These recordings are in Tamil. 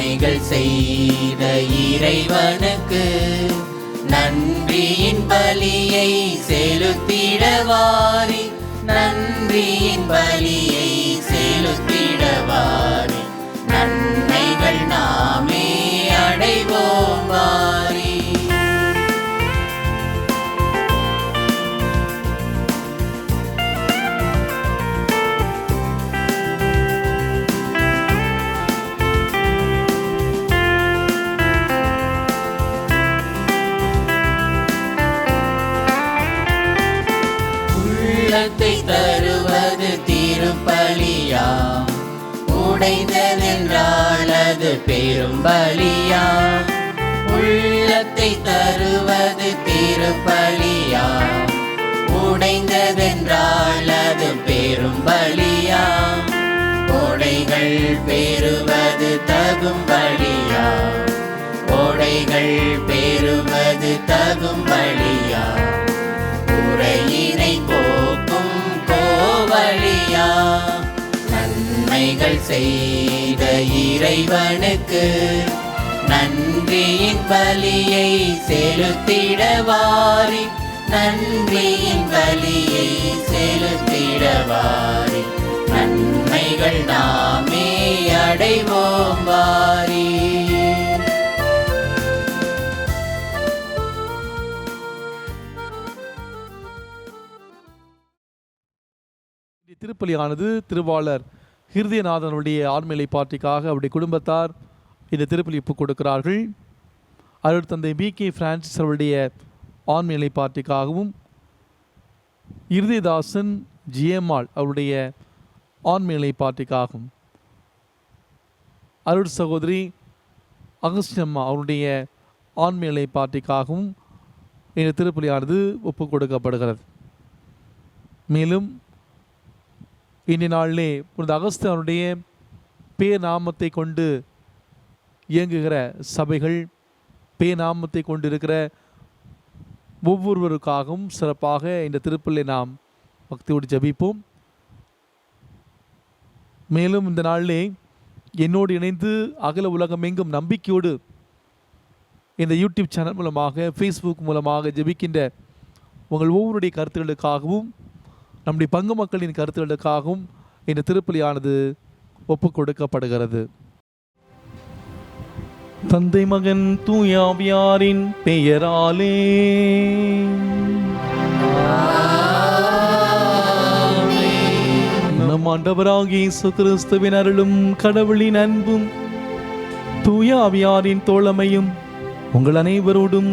நன்மைகள் செய்த இறைவனுக்கு நன்றியின் பலியை செலுத்திடவாரி, நன்றியின் பலியை செலுத்திடவாரி, நன்மைகள் நாமே அடைவோம் வாரி. உள்ளத்தை தருவது திருப்பலியா, உடைந்ததென்றால் அது பெரும் பலியா. உள்ளத்தை தருவது திருப்பலியா, உடைந்ததென்றால் அது பெரும் பலியா. கொடைகள் பெறுவது தகும் பலியா, கொடைகள் பெறுவது தகும் பலியா. குறையினை போக்கும் கோவலியா, நன்மைகள் செய்த இறைவனுக்கு நன்றியின் பலியை செலுத்திடவாரி, நன்றியின் பலியை செலுத்திடவாரி, நன்மைகள் நாமே அடைவோம் வாரி. திருப்பலியானது திருவாளர் ஹிருதயநாதனுடைய ஆண்மையை பாட்டிக்காக அவருடைய குடும்பத்தார் இந்த திருப்பலி ஒப்புக் கொடுக்கிறார்கள். அருள் தந்தை B.K. பிரான்சிஸ் அவருடைய ஆண்மையை பாட்டிக்காகவும், இருதயதாசன் ஜிஎம்ஆள் அவருடைய ஆண்மையை பாட்டிக்காகவும், அருள் சகோதரி அகஸ்டியம்மா அவருடைய ஆண்மையை பாட்டிக்காகவும் இந்த திருப்பலியானது ஒப்புக் கொடுக்கப்படுகிறது. மேலும் இன்றைய நாளிலே புனித அகஸ்தியனுடைய பேர் நாமத்தை கொண்டு இயங்குகிற சபைகள், பேர் நாமத்தை கொண்டு இருக்கிற ஒவ்வொருவருக்காகவும் சிறப்பாக இந்த திருப்பலியை நாம் பக்தியோடு ஜபிப்போம். மேலும் இந்த நாளிலே என்னோடு இணைந்து அகில உலகம் எங்கும் நம்பிக்கையோடு இந்த யூடியூப் சேனல் மூலமாக, ஃபேஸ்புக் மூலமாக ஜபிக்கின்ற உங்கள் ஒவ்வொருடைய கருத்துக்களுக்காகவும், நம்முடைய பங்கு மக்களின் கருத்துக்களுக்காகவும் இந்த திருப்பலியானது ஒப்புக் கொடுக்கப்படுகிறது. தந்தை மகன் தூயாவியாரின் பெயராலே நம் ஆண்டவராகிய இயேசு கிறிஸ்துவின் அருளும் கடவுளின் அன்பும் தூயாவியாரின் தோழமையும் உங்கள் அனைவரோடும்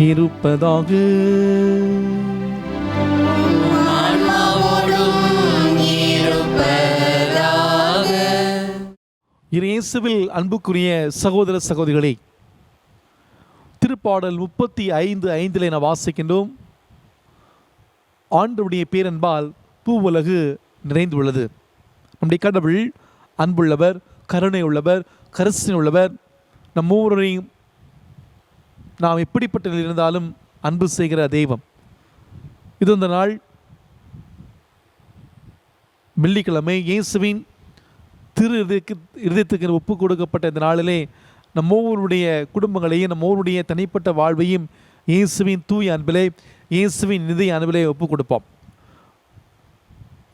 இருப்பதாக. இயேசுவில் அன்புக்குரிய சகோதர சகோதரிகளே, திருப்பாடல் 35:5 என வாசிக்கின்றோம். ஆண்டவருடைய பேரன்பால் பூவுலகு நிறைந்துள்ளது. நம்முடைய கடவுள் அன்புள்ளவர், கருணை உள்ளவர், கரிசனை உள்ளவர். நம் ஒவ்வொருவரையும் நாம் எப்படிப்பட்ட நிலையில் இருந்தாலும் அன்பு செய்கிற தெய்வம். இது இந்த நாள் வெள்ளிக்கிழமை இயேசுவின் திரு இருதயத்துக்கு ஒப்பு கொடுக்கப்பட்ட இந்த நாளிலே நம்ம ஒவ்வொருடைய குடும்பங்களையும், நம்ம ஒவ்வொருடைய தனிப்பட்ட வாழ்வையும் இயேசுவின் தூய அன்பிலே, இயேசுவின் இதய அன்பிலே ஒப்பு கொடுப்போம்.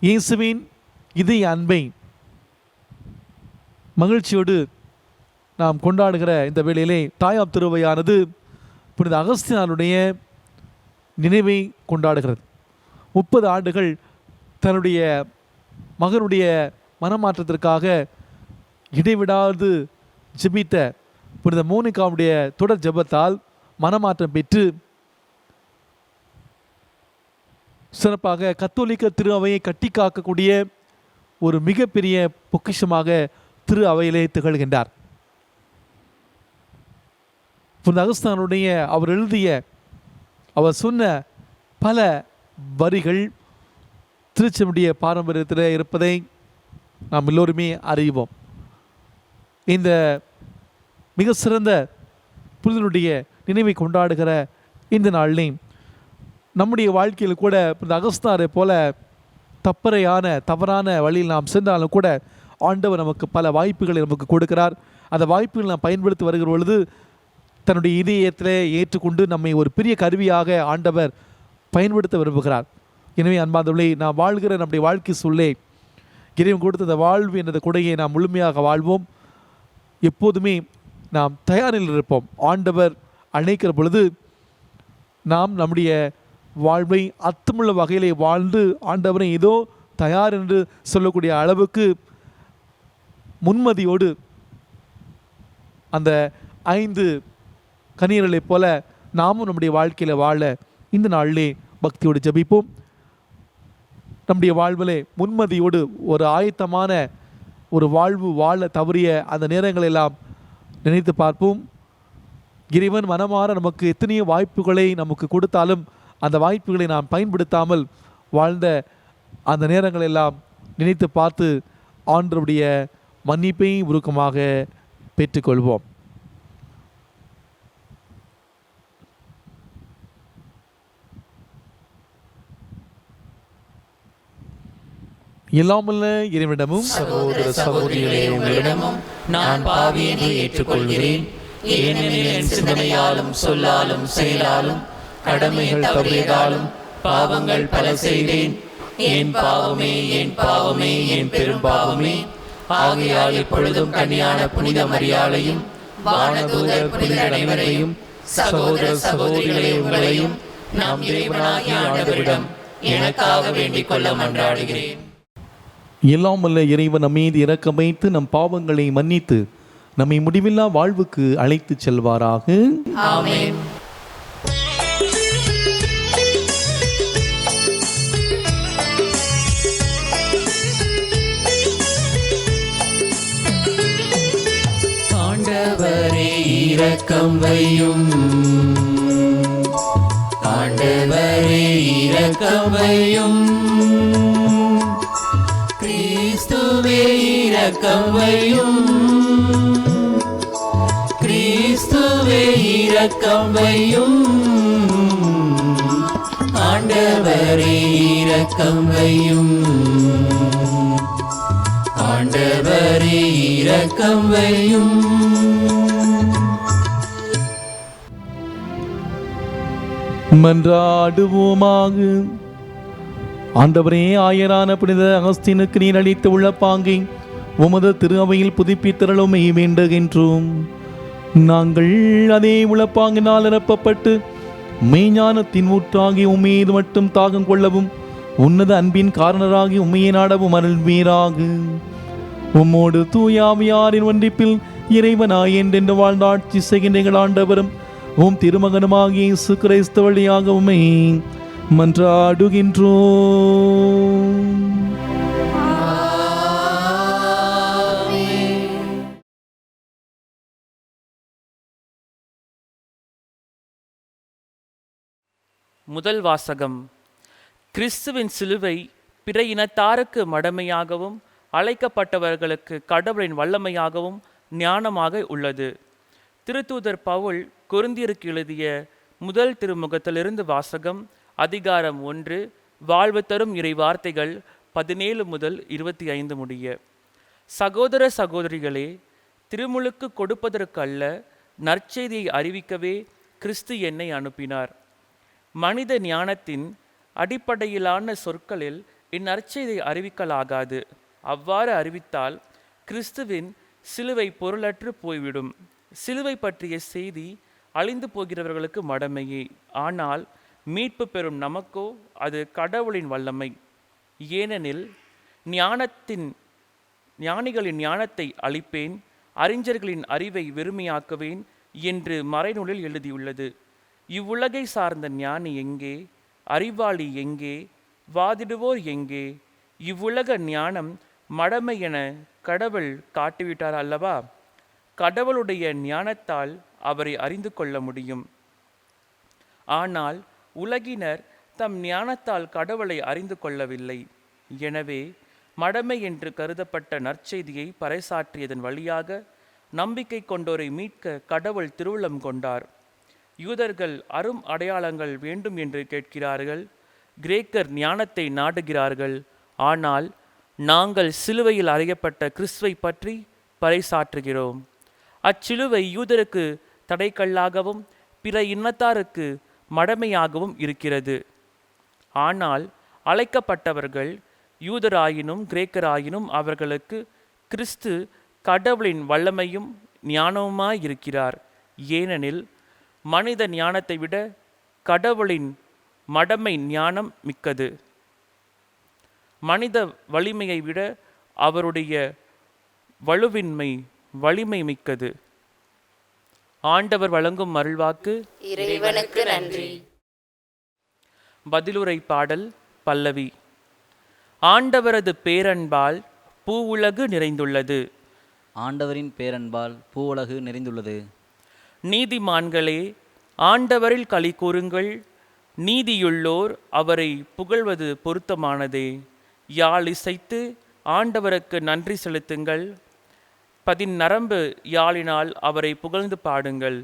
இயேசுவின் இதய அன்பை மகிழ்ச்சியோடு நாம் கொண்டாடுகிற இந்த வேளையிலே தாயாம் திருவையானது புனித அகஸ்தியனாருடைய நினைவை கொண்டாடுகிறது. 30 ஆண்டுகள் தன்னுடைய மகனுடைய மனமாற்றத்திற்காக இடைவிடாது ஜெபித்த புனித மோனிகாவுடைய தொடர் ஜெபத்தால் மனமாற்றம் பெற்று சிறப்பாக கத்தோலிக்க திரு அவையை கட்டி காக்கக்கூடிய ஒரு மிகப்பெரிய பொக்கிஷமாக திரு அவையிலே திகழ்கின்றார். புனித அகஸ்தியனுடைய அவர் எழுதிய, அவர் சொன்ன பல வரிகள் திருச்சபையுடைய பாரம்பரியத்தில் இருப்பதை நாம் எல்லோருமே அறிவோம். இந்த மிக சிறந்த புனிதனுடைய நினைவை கொண்டாடுகிற இந்த நாளிலே நம்முடைய வாழ்க்கையில் கூட இந்த அகஸ்தியரை போல தவறான வழியில் நாம் சென்றாலும் கூட ஆண்டவர் நமக்கு பல வாய்ப்புகளை நமக்கு கொடுக்கிறார். அந்த வாய்ப்புகள் நாம் பயன்படுத்தி வருகிற பொழுது தன்னுடைய இதயத்தில் ஏற்றுக்கொண்டு நம்மை ஒரு பெரிய கருவியாக ஆண்டவர் பயன்படுத்த விரும்புகிறார். எனவே அன்பார்ந்தவர்களே, நாம் வாழ்கிற நம்முடைய வாழ்க்கை சூழலே இறைவன் கொடுத்த அந்த வாழ்வு என்ற கொடையை நாம் முழுமையாக வாழ்வோம். எப்போதுமே நாம் தயாரில் இருப்போம். ஆண்டவர் அழைக்கிற பொழுது நாம் நம்முடைய வாழ்வை அர்த்தமுள்ள வகையிலே வாழ்ந்து ஆண்டவரை ஏதோ தயார் என்று சொல்லக்கூடிய அளவுக்கு முன்மதியோடு அந்த 5 கன்னியர்களைப் போல நாமும் நம்முடைய வாழ்க்கையில் வாழ இந்த நாளிலே பக்தியோடு ஜெபிப்போம். நம்முடைய வாழ்விலே முன்மதியோடு ஒரு ஆயத்தமான ஒரு வாழ்வு வாழ தவறிய அந்த நேரங்களெல்லாம் நினைத்து பார்ப்போம். இறைவன் மனமாற நமக்கு எத்தனையோ வாய்ப்புகளை நமக்கு கொடுத்தாலும் அந்த வாய்ப்புகளை நாம் பயன்படுத்தாமல் வாழ்ந்த அந்த நேரங்களெல்லாம் நினைத்து பார்த்து ஆண்டவருடைய மன்னிப்பை உருக்கமாக பெற்றுக்கொள்வோம். எல்லாமல்ல இறைவனிடமும் சகோதர சகோதரிகளே, உங்களிடமும் நான் பாவி என்று ஏற்றுக்கொள்கிறேன். ஏனெனில் என் சிந்தனையாலும் சொல்லாலும் செயலாலும் கடமைகள் தவறியதாலும் பாவங்கள் பல செய்தேன். என் பாவமே, என் பாவமே, என் பெரும் பாவமே. ஆகையால் இப்பொழுதும் கன்னியான புனித மரியாளையும் வானதூதர் புனிதர் அனைவரையும் சகோதர சகோதரிகளே, உங்களையும் நம் தேவனாகிய ஆண்டவரிடம் எனக்காக வேண்டிக் கொள்ள மன்றாடுகிறேன். எல்லாமல்ல இறைவன் நம் மீது இரக்கம் வைத்து நம் பாவங்களை மன்னித்து நம்மை முடிவில்லா வாழ்வுக்கு அழைத்து செல்வாராக. ஆமென். ஆண்டவரே இரக்கம் வையும், ஆண்டவரே இரக்கம் வையும், கிறிஸ்துவே இரக்கம் வையும், கிறிஸ்துவே இரக்கம் வையும், ஆண்டவரே இரக்கம் வையும், ஆண்டவரே இரக்கம் வையும். மன்றாடுவோமாக. ஆண்டவரே, ஆயரான புனித அகஸ்தீனுக்கு நீர் அளித்த உள்ள பாங்கை உமது திரு அவையில் புதுப்பித்திரளுமை வேண்டுகின்றோம். நாங்கள் அதே உளப்பாங்கினால் நிரப்பப்பட்டு மெய்ஞானத்தின் ஊற்றாகி உம்மீது மட்டும் தாகம் கொள்ளவும் உன்னத அன்பின் காரணராகி உம்மையை நாடவும் அருள்வீராக. உம்மோடு தூயாவியாரின் ஒன்றிப்பில் இறைவனாய் என்றென்று வாழ்ந்த ஆட்சி செய்கின்ற எங்கள் ஆண்டவரும் உம் திருமகனுமாகிய இயேசு கிறிஸ்து வழியாக உம்மை மன்றாடுகின்றோம். முதல் வாசகம். கிறிஸ்துவின் சிலுவை பிற இனத்தாருக்கு மடமையாகவும் அழைக்கப்பட்டவர்களுக்கு கடவுளின் வல்லமையாகவும் ஞானமாக உள்ளது. திருத்தூதர் பவுல் கொரிந்தியருக்கு எழுதிய முதல் திருமுகத்திலிருந்து வாசகம். அதிகாரம் 1, வாழ்வு தரும் இறை வார்த்தைகள் 17 முதல் 25 முடிய. சகோதர சகோதரிகளே, திருமுழுக்கு கொடுப்பதற்கல்ல, நற்செய்தியை அறிவிக்கவே கிறிஸ்து என்னை அனுப்பினார். மனித ஞானத்தின் அடிப்படையிலான சொற்களில் இந்நற்செய்தியை அறிவிக்கலாகாது. அவ்வாறு அறிவித்தால் கிறிஸ்துவின் சிலுவை பொருளற்று போய்விடும். சிலுவை பற்றிய செய்தி அழிந்து போகிறவர்களுக்கு மடமையே, ஆனால் மீட்பு பெறும் நமக்கோ அது கடவுளின் வல்லமை. ஏனெனில் ஞானிகளின் ஞானத்தை அழிப்பேன், அறிஞர்களின் அறிவை வெறுமையாக்குவேன் என்று மறைநூலில் எழுதியுள்ளது. இவ்வுலகை சார்ந்த ஞானி எங்கே? அறிவாளி எங்கே? வாதிடுவோர் எங்கே? இவ்வுலக ஞானம் மடமை என கடவுள் காட்டிவிட்டார் அல்லவா? கடவுளுடைய ஞானத்தால் அவரை அறிந்து கொள்ள முடியும். ஆனால் உலகினர் தம் ஞானத்தால் கடவுளை அறிந்து கொள்ளவில்லை. எனவே மடமை என்று கருதப்பட்ட நற்செய்தியை பறைசாற்றியதன் வழியாக நம்பிக்கை கொண்டோரை மீட்க கடவுள் திருவுளம் கொண்டார். யூதர்கள் அரும் அடையாளங்கள் வேண்டும் என்று கேட்கிறார்கள். கிரேக்கர் ஞானத்தை நாடுகிறார்கள். ஆனால் நாங்கள் சிலுவையில் அறையப்பட்ட கிறிஸ்துவை பற்றி பறைசாற்றுகிறோம். அச்சிலுவை யூதருக்கு தடைக்கல்லாகவும் பிற இனத்தாருக்கு மடமையாகவும் இருக்கிறது. ஆனால் அழைக்கப்பட்டவர்கள் யூதராயினும் கிரேக்கராயினும் அவர்களுக்கு கிறிஸ்து கடவுளின் வல்லமையும் ஞானமுமாயிருக்கிறார். ஏனெனில் மனித ஞானத்தை விட கடவுளின் மடமை ஞானம் மிக்கது, மனித வலிமையை விட அவருடைய வலுவின்மை வலிமை மிக்கது. ஆண்டவர் வழங்கும் அருள்வாக்கு. இறைவனுக்கு நன்றி. பதிலுரை பாடல் பல்லவி. ஆண்டவரது பேரன்பால் பூவுலகு நிறைந்துள்ளது. ஆண்டவரின் பேரன்பால் பூவுலகு நிறைந்துள்ளது. நீதிமான்களே, ஆண்டவரில் களி கூறுங்கள். நீதியுள்ளோர் அவரை புகழ்வது பொருத்தமானதே. யாழ் இசைத்து ஆண்டவருக்கு நன்றி செலுத்துங்கள். பதிநரம்பு யாழினால் அவரை புகழ்ந்து பாடுங்கள்.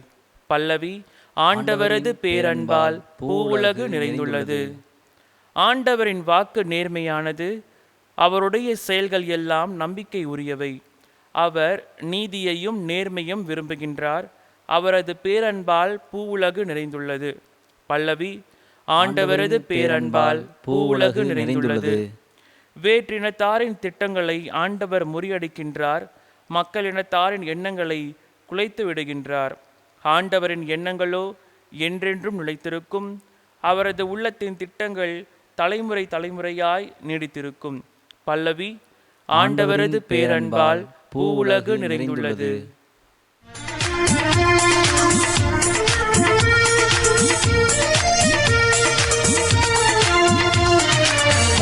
பல்லவி. ஆண்டவரது பேரன்பால் பூவுலகு நிறைந்துள்ளது. ஆண்டவரின் வாக்கு நேர்மையானது, அவருடைய செயல்கள் எல்லாம் நம்பிக்கை உரியவை. அவர் நீதியையும் நேர்மையும் விரும்புகின்றார். அவரது பேரன்பால் பூவுலகு நிறைந்துள்ளது. பல்லவி. ஆண்டவரது பேரன்பால் பூவுலகு நிறைந்துள்ளது. வேற்றினத்தாரின் திட்டங்களை ஆண்டவர் முறியடிக்கின்றார். மக்களினத்தாரின் எண்ணங்களை குலைத்து விடுகின்றார். ஆண்டவரின் எண்ணங்களோ என்றென்றும் நிலைத்திருக்கும். அவரது உள்ளத்தின் திட்டங்கள் தலைமுறை தலைமுறையாய் நீடித்திருக்கும். பல்லவி. ஆண்டவரது பேரன்பால் பூவுலகு நிறைந்துள்ளது.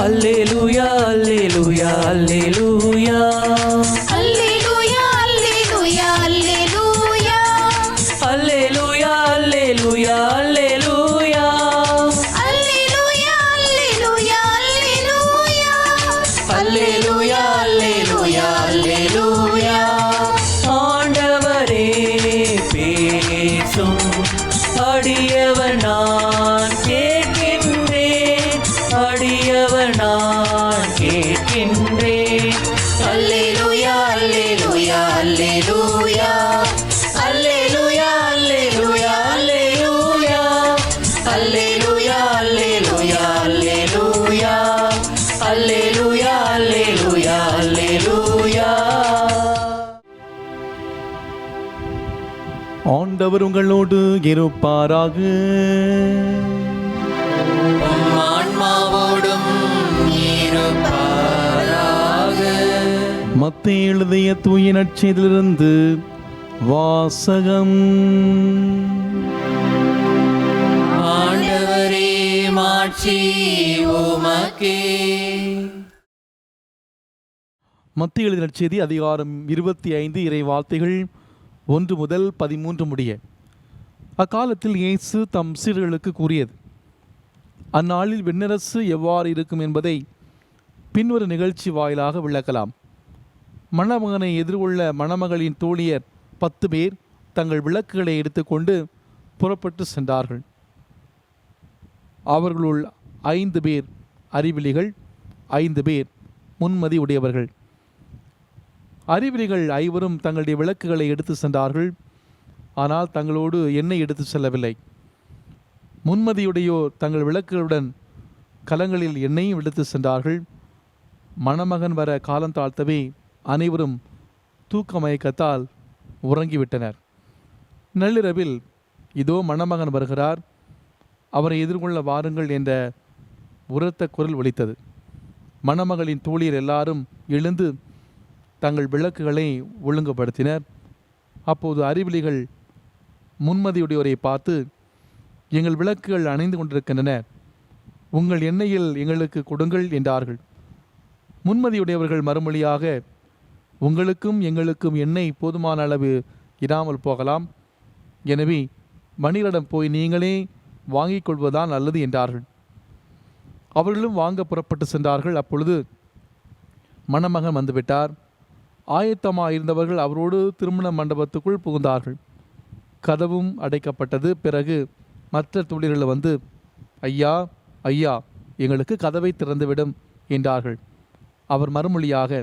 அல்லேலூயா அல்லேலூயா அல்லேலூயா அல்லேலூயா அல்லேலூயா அல்லேலூயா அல்லேலூயா அல்லேலூயா அல்லேலூயா அல்லேலூயா அல்லேலூயா அல்லேலூயா அல்லேலூயா அல்லேலூயா அல்லேலூயா. ஆண்டவரே பேசும், அடியவர் நான் கேட்கின்றேன், அடியவர் நான் கேட்கின்றேன். அல்லேலூயா அல்லேலூயா அல்லேலூயா அல்லேலூயா அல்லேலூயா அல்லேலூயா அல்லேலூயா அல்லேலூயா அல்லேலூயா அல்லேலூயா அல்லேலூயா அல்லேலூயா. ஆண்டவர் உங்களோடு இருப்பாராக. ஆன்மாவோடும் இருப்பாராக. மத்தேயு எழுதிய தூய நற்செய்தியிலிருந்து வாசகம். ஆண்டவரே மாட்சி உமக்கே. மத்தேயு எழுதிய நற்செய்தி அதிகாரம் 25 இறை வார்த்தைகள் 1 முதல் 13 முடிய. அக்காலத்தில் இயேசு தம் சீடர்களுக்கு கூறியது. அந்நாளில் விண்ணரசு எவ்வாறு இருக்கும் என்பதை பின்வரும் நிகழ்ச்சி வாயிலாக விளக்கலாம். மணமகனை எதிர்கொள்ள மணமகளின் தோழியர் 10 பேர் தங்கள் விளக்குகளை எடுத்துக்கொண்டு புறப்பட்டு சென்றார்கள். அவர்களுள் 5 பேர் அறிவிலிகள், 5 பேர் முன்மதி உடையவர்கள். அறிவிலிகள் 5வரும் தங்களுடைய விளக்குகளை எடுத்து சென்றார்கள். ஆனால் தங்களோடு எண்ணெய் எடுத்து செல்லவில்லை. முன்மதியுடையோர் தங்கள் விளக்குகளுடன் கலங்களில் எண்ணெயும் எடுத்து சென்றார்கள். மணமகன் வர காலம் தாழ்த்தவே அனைவரும் தூக்க மயக்கத்தால் உறங்கிவிட்டனர். நள்ளிரவில் இதோ மணமகன் வருகிறார், அவரை எதிர்கொள்ள வாருங்கள் என்ற உரத்த குரல் ஒலித்தது. மணமகளின் தோழியர் எல்லாரும் எழுந்து தங்கள் விளக்குகளை ஒழுங்குபடுத்தினர். அப்போது அறிவிலிகள் முன்மதியுடையோரை பார்த்து, எங்கள் விளக்குகள் அணைந்து கொண்டிருக்கின்றன, உங்கள் எண்ணெயில் எங்களுக்கு கொடுங்கள் என்றார்கள். முன்மதியுடையவர்கள் மறுமொழியாக, உங்களுக்கும் எங்களுக்கும் எண்ணெய் போதுமான அளவு இராமல் போகலாம், எனவே வணிகரிடம் போய் நீங்களே வாங்கிக் கொள்வதுதான் நல்லது என்றார்கள். அவர்களும் வாங்க புறப்பட்டு சென்றார்கள். அப்பொழுது மணமகன் வந்துவிட்டார். ஆயத்தமாக இருந்தவர்கள் அவரோடு திருமண மண்டபத்துக்குள் புகுந்தார்கள். கதவும் அடைக்கப்பட்டது. பிறகு மற்ற தோழியர்கள் வந்து, ஐயா ஐயா, எங்களுக்கு கதவை திறந்துவிடும் என்றார்கள். அவர் மறுமொழியாக,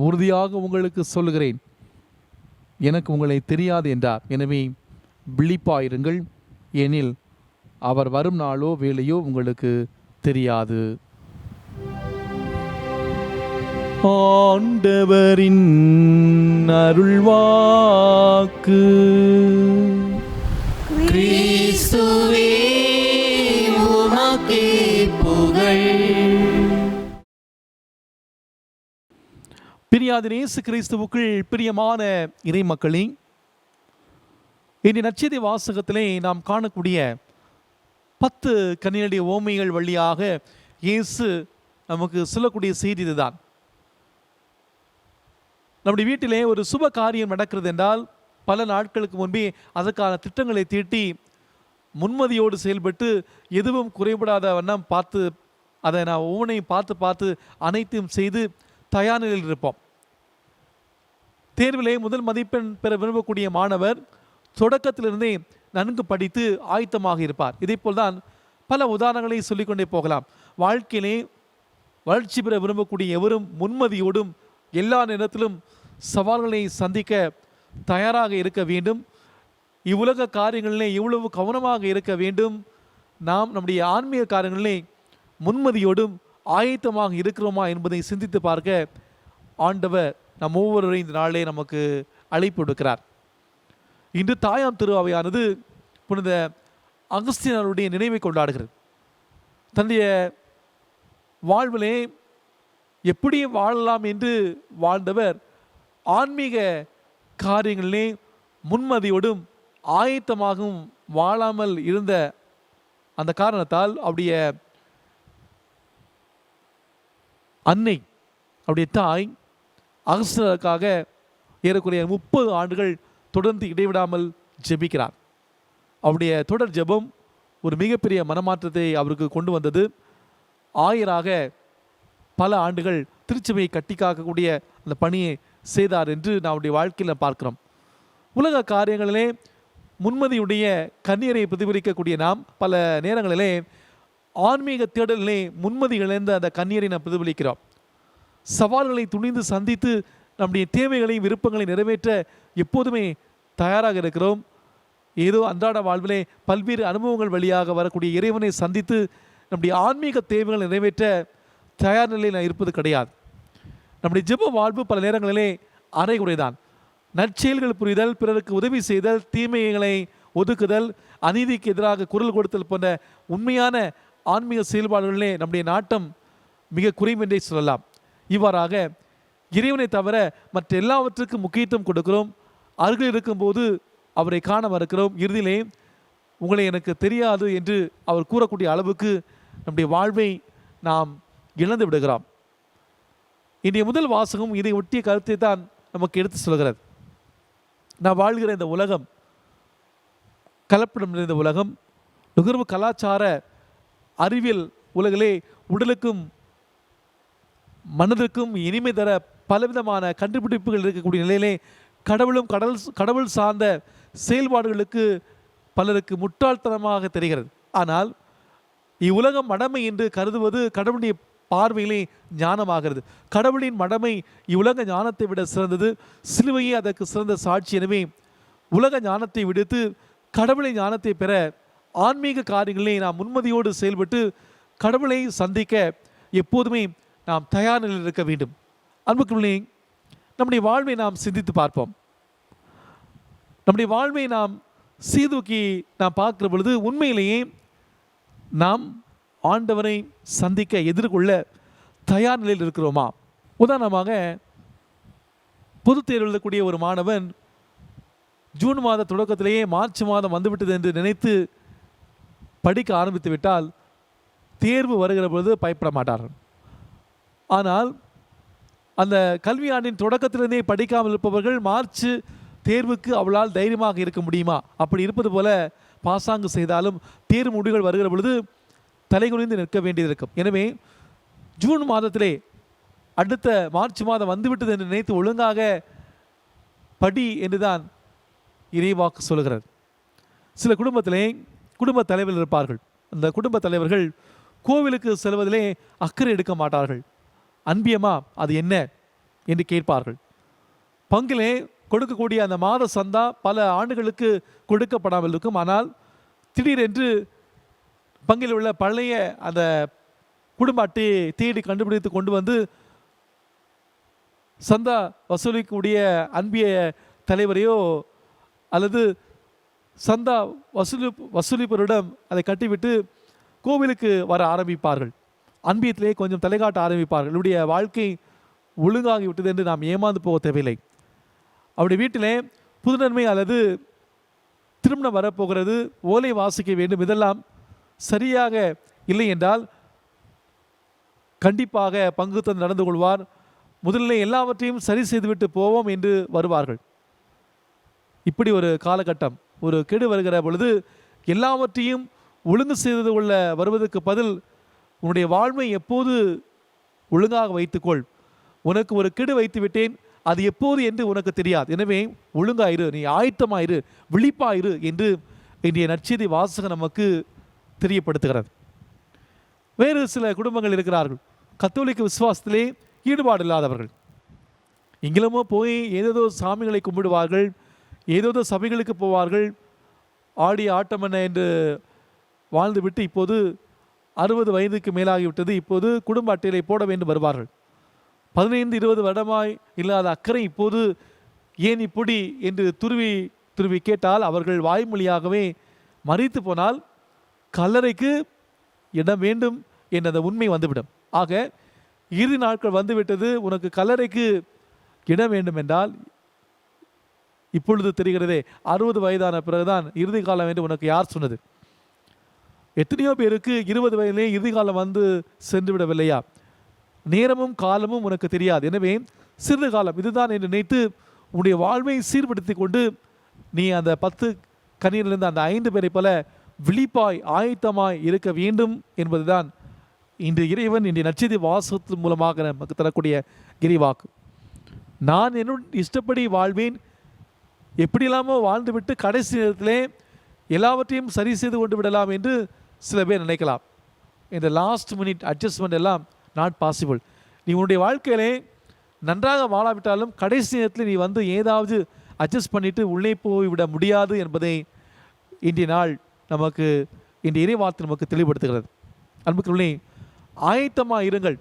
உறுதியாக உங்களுக்கு சொல்கிறேன், எனக்கு உங்களை தெரியாது என்றார். எனவே விழிப்பாயிருங்கள், எனில் அவர் வரும் நாளோ வேலையோ உங்களுக்கு தெரியாது. ஆண்டவரின் அருள்வாக்கு. கிறிஸ்துவே உமக்கு புகழ். பிரியாத இயேசு கிறிஸ்துவுக்குள் பிரியமான இறைமக்களே, இன்றைய நற்செய்தி வாசகத்திலே நாம் காணக்கூடிய 10 கன்னியருடைய ஓமைகள் வழியாக இயேசு நமக்கு சொல்லக்கூடிய செய்தி இதுதான். நம்முடைய வீட்டிலே ஒரு சுப காரியம் நடக்கிறது என்றால் பல நாட்களுக்கு முன்பே அதற்கான திட்டங்களை தீட்டி முன்மதியோடு செயல்பட்டு எதுவும் குறைபடாத வண்ணம் பார்த்து அதை நான் ஒவ்வொன்றையும் பார்த்து அனைத்தையும் செய்து தயார் நிலையில் இருப்போம். தேர்விலே முதல் மதிப்பெண் பெற விரும்பக்கூடிய மாணவர் தொடக்கத்திலிருந்தே நன்கு படித்து ஆயத்தமாக இருப்பார். இதே போல்தான் பல உதாரணங்களை சொல்லிக்கொண்டே போகலாம். வாழ்க்கையிலே வளர்ச்சி பெற விரும்பக்கூடிய எவரும் முன்மதியோடும் எல்லா நேரத்திலும் சவால்களை சந்திக்க தயாராக இருக்க வேண்டும். இவ்வுலக காரியங்களிலே இவ்வளவு கவனமாக இருக்க வேண்டும். நாம் நம்முடைய ஆன்மீக காரியங்களிலே முன்மதியோடும் ஆயத்தமாக இருக்கிறோமா என்பதை சிந்தித்து பார்க்க ஆண்டவர் நம் ஒவ்வொருவரையும் இந்த நாளிலே நமக்கு அழைப்பு விடுக்கிறார். இன்று தாயாம் திருஅவையானது புனித அகஸ்தியனருடைய நினைவை கொண்டாடுகிறது. தன்னுடைய வாழ்விலே எப்படி வாழலாம் என்று வாழ்ந்தவர் ஆன்மீக காரியங்களிலே முன்மதியோடும் ஆயத்தமாகவும் வாழாமல் இருந்த அந்த காரணத்தால் அவருடைய அன்னை, அவருடைய தாய் அகஸ்தியருக்காக ஏறக்குறைய 30 ஆண்டுகள் தொடர்ந்து இடைவிடாமல் ஜெபிக்கிறார். அவருடைய தொடர் ஜெபம் ஒரு மிகப்பெரிய மனமாற்றத்தை அவருக்கு கொண்டு வந்தது. ஆயராக பல ஆண்டுகள் திருச்சபையை கட்டி காக்கக்கூடிய அந்த பணியை செய்தார் என்று நம்முடைய வாழ்க்கையில் பார்க்கிறோம். உலக காரியங்களிலே முன்மதியுடைய கண்ணீரை பிரதிபலிக்கக்கூடிய நாம் பல நேரங்களிலே ஆன்மீக தேடலிலே முன்மதி இழந்த அந்த கண்ணீரை நாம் பிரதிபலிக்கிறோம். சவால்களை துணிந்து சந்தித்து நம்முடைய தேவைகளையும் விருப்பங்களை நிறைவேற்ற எப்போதுமே தயாராக இருக்கிறோம். ஏதோ அன்றாட வாழ்விலே பல்வேறு அனுபவங்கள் வழியாக வரக்கூடிய இறைவனை சந்தித்து நம்முடைய ஆன்மீக தேவைகளை நிறைவேற்ற தயார் நிலையில் இருப்பது கிடையாது. நம்முடைய ஜெப வாழ்வு பல நேரங்களிலே அரைகுறைதான். நற்செயல்கள் புரிதல், பிறருக்கு உதவி செய்தல், தீமைகளை ஒதுக்குதல், அநீதிக்கு எதிராக குரல் கொடுத்தல் போன்ற உண்மையான ஆன்மீக செயல்பாடுகளிலே நம்முடைய நாட்டம் மிக குறைவு என்றே சொல்லலாம். இவ்வாறாக இறைவனை தவிர மற்ற எல்லாவற்றுக்கும் முக்கியத்துவம் கொடுக்கிறோம். அருகில் இருக்கும்போது அவரை காண மறுக்கிறோம். இறுதியிலே உங்களை எனக்கு தெரியாது என்று அவர் கூறக்கூடிய அளவுக்கு நம்முடைய வாழ்வை நாம் இழந்து விடுகிறோம். இன்றைய முதல் வாசகம் இதை ஒட்டிய கருத்தை தான் நமக்கு எடுத்து சொல்கிறது. நான் வாழ்கிற இந்த உலகம் கலப்படம் நிறைந்த உலகம். நுகர்வு கலாச்சார அறிவியல் உலகிலே உடலுக்கும் மனதிற்கும் இனிமை தர பலவிதமான கண்டுபிடிப்புகள் இருக்கக்கூடிய நிலையிலே கடவுள் சார்ந்த செயல்பாடுகளுக்கு பலருக்கு முட்டாள்தனமாக தெரிகிறது. ஆனால் இவ்வுலகம் மடமை என்று கருதுவது கடவுளுடைய பார்வையிலே ஞானமாகிறது. கடவுளின் மடமை இவ்வுலக ஞானத்தை விட சிறந்தது. சிலுவையே அதற்கு சிறந்த சாட்சி. எனவே உலக ஞானத்தை விடுத்து கடவுளை ஞானத்தை பெற ஆன்மீக காரியங்களிலே நாம் முன்மதியோடு செயல்பட்டு கடவுளை சந்திக்க எப்போதுமே நாம் தயார் நிலையில் இருக்க வேண்டும். அன்புக்குள்ளே நம்முடைய வாழ்வை நாம் சிந்தித்து பார்ப்போம். நம்முடைய வாழ்வை நாம் சீதூக்கி நாம் பார்க்கிற பொழுது உண்மையிலேயே நாம் ஆண்டவரை சந்திக்க எதிர்கொள்ள தயார் நிலையில் இருக்கிறோமா? உதாரணமாக பொதுத் தேர்வு எழுதக்கூடிய ஒரு மாணவன் ஜூன் மாத தொடக்கத்திலேயே மார்ச் மாதம் வந்துவிட்டது என்று நினைத்து படிக்க ஆரம்பித்து விட்டால் தேர்வு வருகிற பொழுது பயப்பட மாட்டார்கள். ஆனால் அந்த கல்வி ஆண்டின் தொடக்கத்திலிருந்தே படிக்காமல் இருப்பவர்கள் மார்ச் தேர்வுக்கு அவளால் தைரியமாக இருக்க முடியுமா? அப்படி இருப்பது போல பாசாங்கு செய்தாலும் தேர்வு முடிவுகள் வருகிற பொழுது தலைகுனிந்து நிற்க வேண்டியது இருக்கும். எனவே ஜூன் மாதத்திலே அடுத்த மார்ச் மாதம் வந்துவிட்டது என்று நினைத்து ஒழுங்காக படி என்றுதான் இறைவாக்கு சொல்கிறது. சில குடும்பத்திலே குடும்ப தலைவர்கள் இருப்பார்கள். அந்த குடும்ப தலைவர்கள் கோவிலுக்கு செல்வதிலே அக்கறை எடுக்க மாட்டார்கள். அன்பியமா அது என்ன என்று கேட்பார்கள். பங்கிலே கொடுக்கக்கூடிய அந்த மாத சந்தா பல ஆண்டுகளுக்கு கொடுக்கப்படாமல் இருக்கும். ஆனால் திடீரென்று பங்கில் உள்ள பழைய அந்த குடும்ப அட்டையை தேடி கண்டுபிடித்து கொண்டு வந்து சந்தா வசூலிக்கக்கூடிய அன்பிய தலைவரையோ அல்லது சந்தா வசூலிப்பவரிடம் அதை கட்டிவிட்டு கோவிலுக்கு வர ஆரம்பிப்பார்கள். அன்பியத்திலே கொஞ்சம் தலைகாட்ட ஆரம்பிப்பார்கள். என்னுடைய வாழ்க்கை ஒழுங்காகிவிட்டது என்று நாம் ஏமாந்து போக தேவையில்லை. அவருடைய வீட்டிலே புதுநன்மை அல்லது திருமணம் வரப்போகிறது, ஓலை வாசிக்க வேண்டும், இதெல்லாம் சரியாக இல்லை என்றால் கண்டிப்பாக பங்கு தந்து நடந்து கொள்வார். முதலில் எல்லாவற்றையும் சரி செய்துவிட்டு போவோம் என்று வருவார்கள். இப்படி ஒரு காலகட்டம், ஒரு கெடு வருகிற பொழுது எல்லாவற்றையும் ஒழுங்கு செய்து கொள்ள வருவதற்கு பதில் உன்னுடைய வாழ்வை எப்போது ஒழுங்காக வைத்துக்கொள். உனக்கு ஒரு கெடு வைத்து விட்டேன், அது எப்போது என்று உனக்கு தெரியாது. எனவே ஒழுங்காயிரு, நீ ஆயத்தமாயிரு, விழிப்பாயிரு என்று இன்றைய நற்செய்தி வாசகம் நமக்கு தெரியப்படுத்துகிறது. வேறு சில குடும்பங்கள் இருக்கிறார்கள், கத்தோலிக்க விசுவாசத்திலே ஈடுபாடு இல்லாதவர்கள். எங்கிலுமோ போய் ஏதேதோ சாமிகளை கும்பிடுவார்கள், ஏதேதோ சபைகளுக்கு போவார்கள், ஆடி ஆட்டமன்ன என்று வாழ்ந்துவிட்டு இப்போது 60 வயதுக்கு மேலாகிவிட்டது, இப்போது குடும்ப அட்டையை போட வேண்டும் வருவார்கள். 15-20 வருடமாய் இல்லாத அக்கறை இப்போது ஏன் இப்படி என்று துருவி கேட்டால் அவர்கள் வாய்மொழியாகவே மறித்து போனால் கல்லறைக்கு இடம் வேண்டும் என்ற அந்த உண்மை வந்துவிடும். ஆக இறுதி நாட்கள் வந்துவிட்டது, உனக்கு கல்லறைக்கு இடம் வேண்டும் என்றால் இப்பொழுது தெரிகிறதே, 60 வயதான பிறகுதான் இறுதி காலம் என்று உனக்கு யார் சொன்னது? எத்தனையோ பேருக்கு 20 வயதிலே இறுதி காலம் வந்து சென்று விடவில்லையா? நேரமும் காலமும் உனக்கு தெரியாது. எனவே சிறிது காலம் இதுதான் என்று நினைத்து உன்னுடைய வாழ்வை சீர்படுத்தி கொண்டு நீ அந்த 10 கனியிலிருந்து அந்த 5 பேரை போல விழிப்பாய் ஆயத்தமாய் இருக்க வேண்டும் என்பதுதான் இன்று இறைவன் இன்றைய நற்செய்தி வாசகத்தின் மூலமாக நமக்கு தரக்கூடிய இறைவாக்கு. நான் என்னுடைய இஷ்டப்படி வாழ்வேன், எப்படியெல்லாமோ வாழ்ந்துவிட்டு கடைசி நேரத்திலே எல்லாவற்றையும் சரி செய்து கொண்டு விடலாம் என்று சில பேர் நினைக்கலாம். இந்த லாஸ்ட் மினிட் அட்ஜஸ்ட்மெண்ட் எல்லாம் நாட் பாசிபிள். நீ உன்னுடைய வாழ்க்கையிலே நன்றாக வாழாவிட்டாலும் கடைசி நேரத்தில் நீ வந்து ஏதாவது அட்ஜஸ்ட் பண்ணிவிட்டு உள்ளே போய்விட முடியாது என்பதை இன்றைய நாள் நமக்கு இன்றைய இறைவார்த்தை நமக்கு தெளிவுபடுத்துகிறது. அன்புக்குள்ளே ஆயத்தமாக இருங்கள்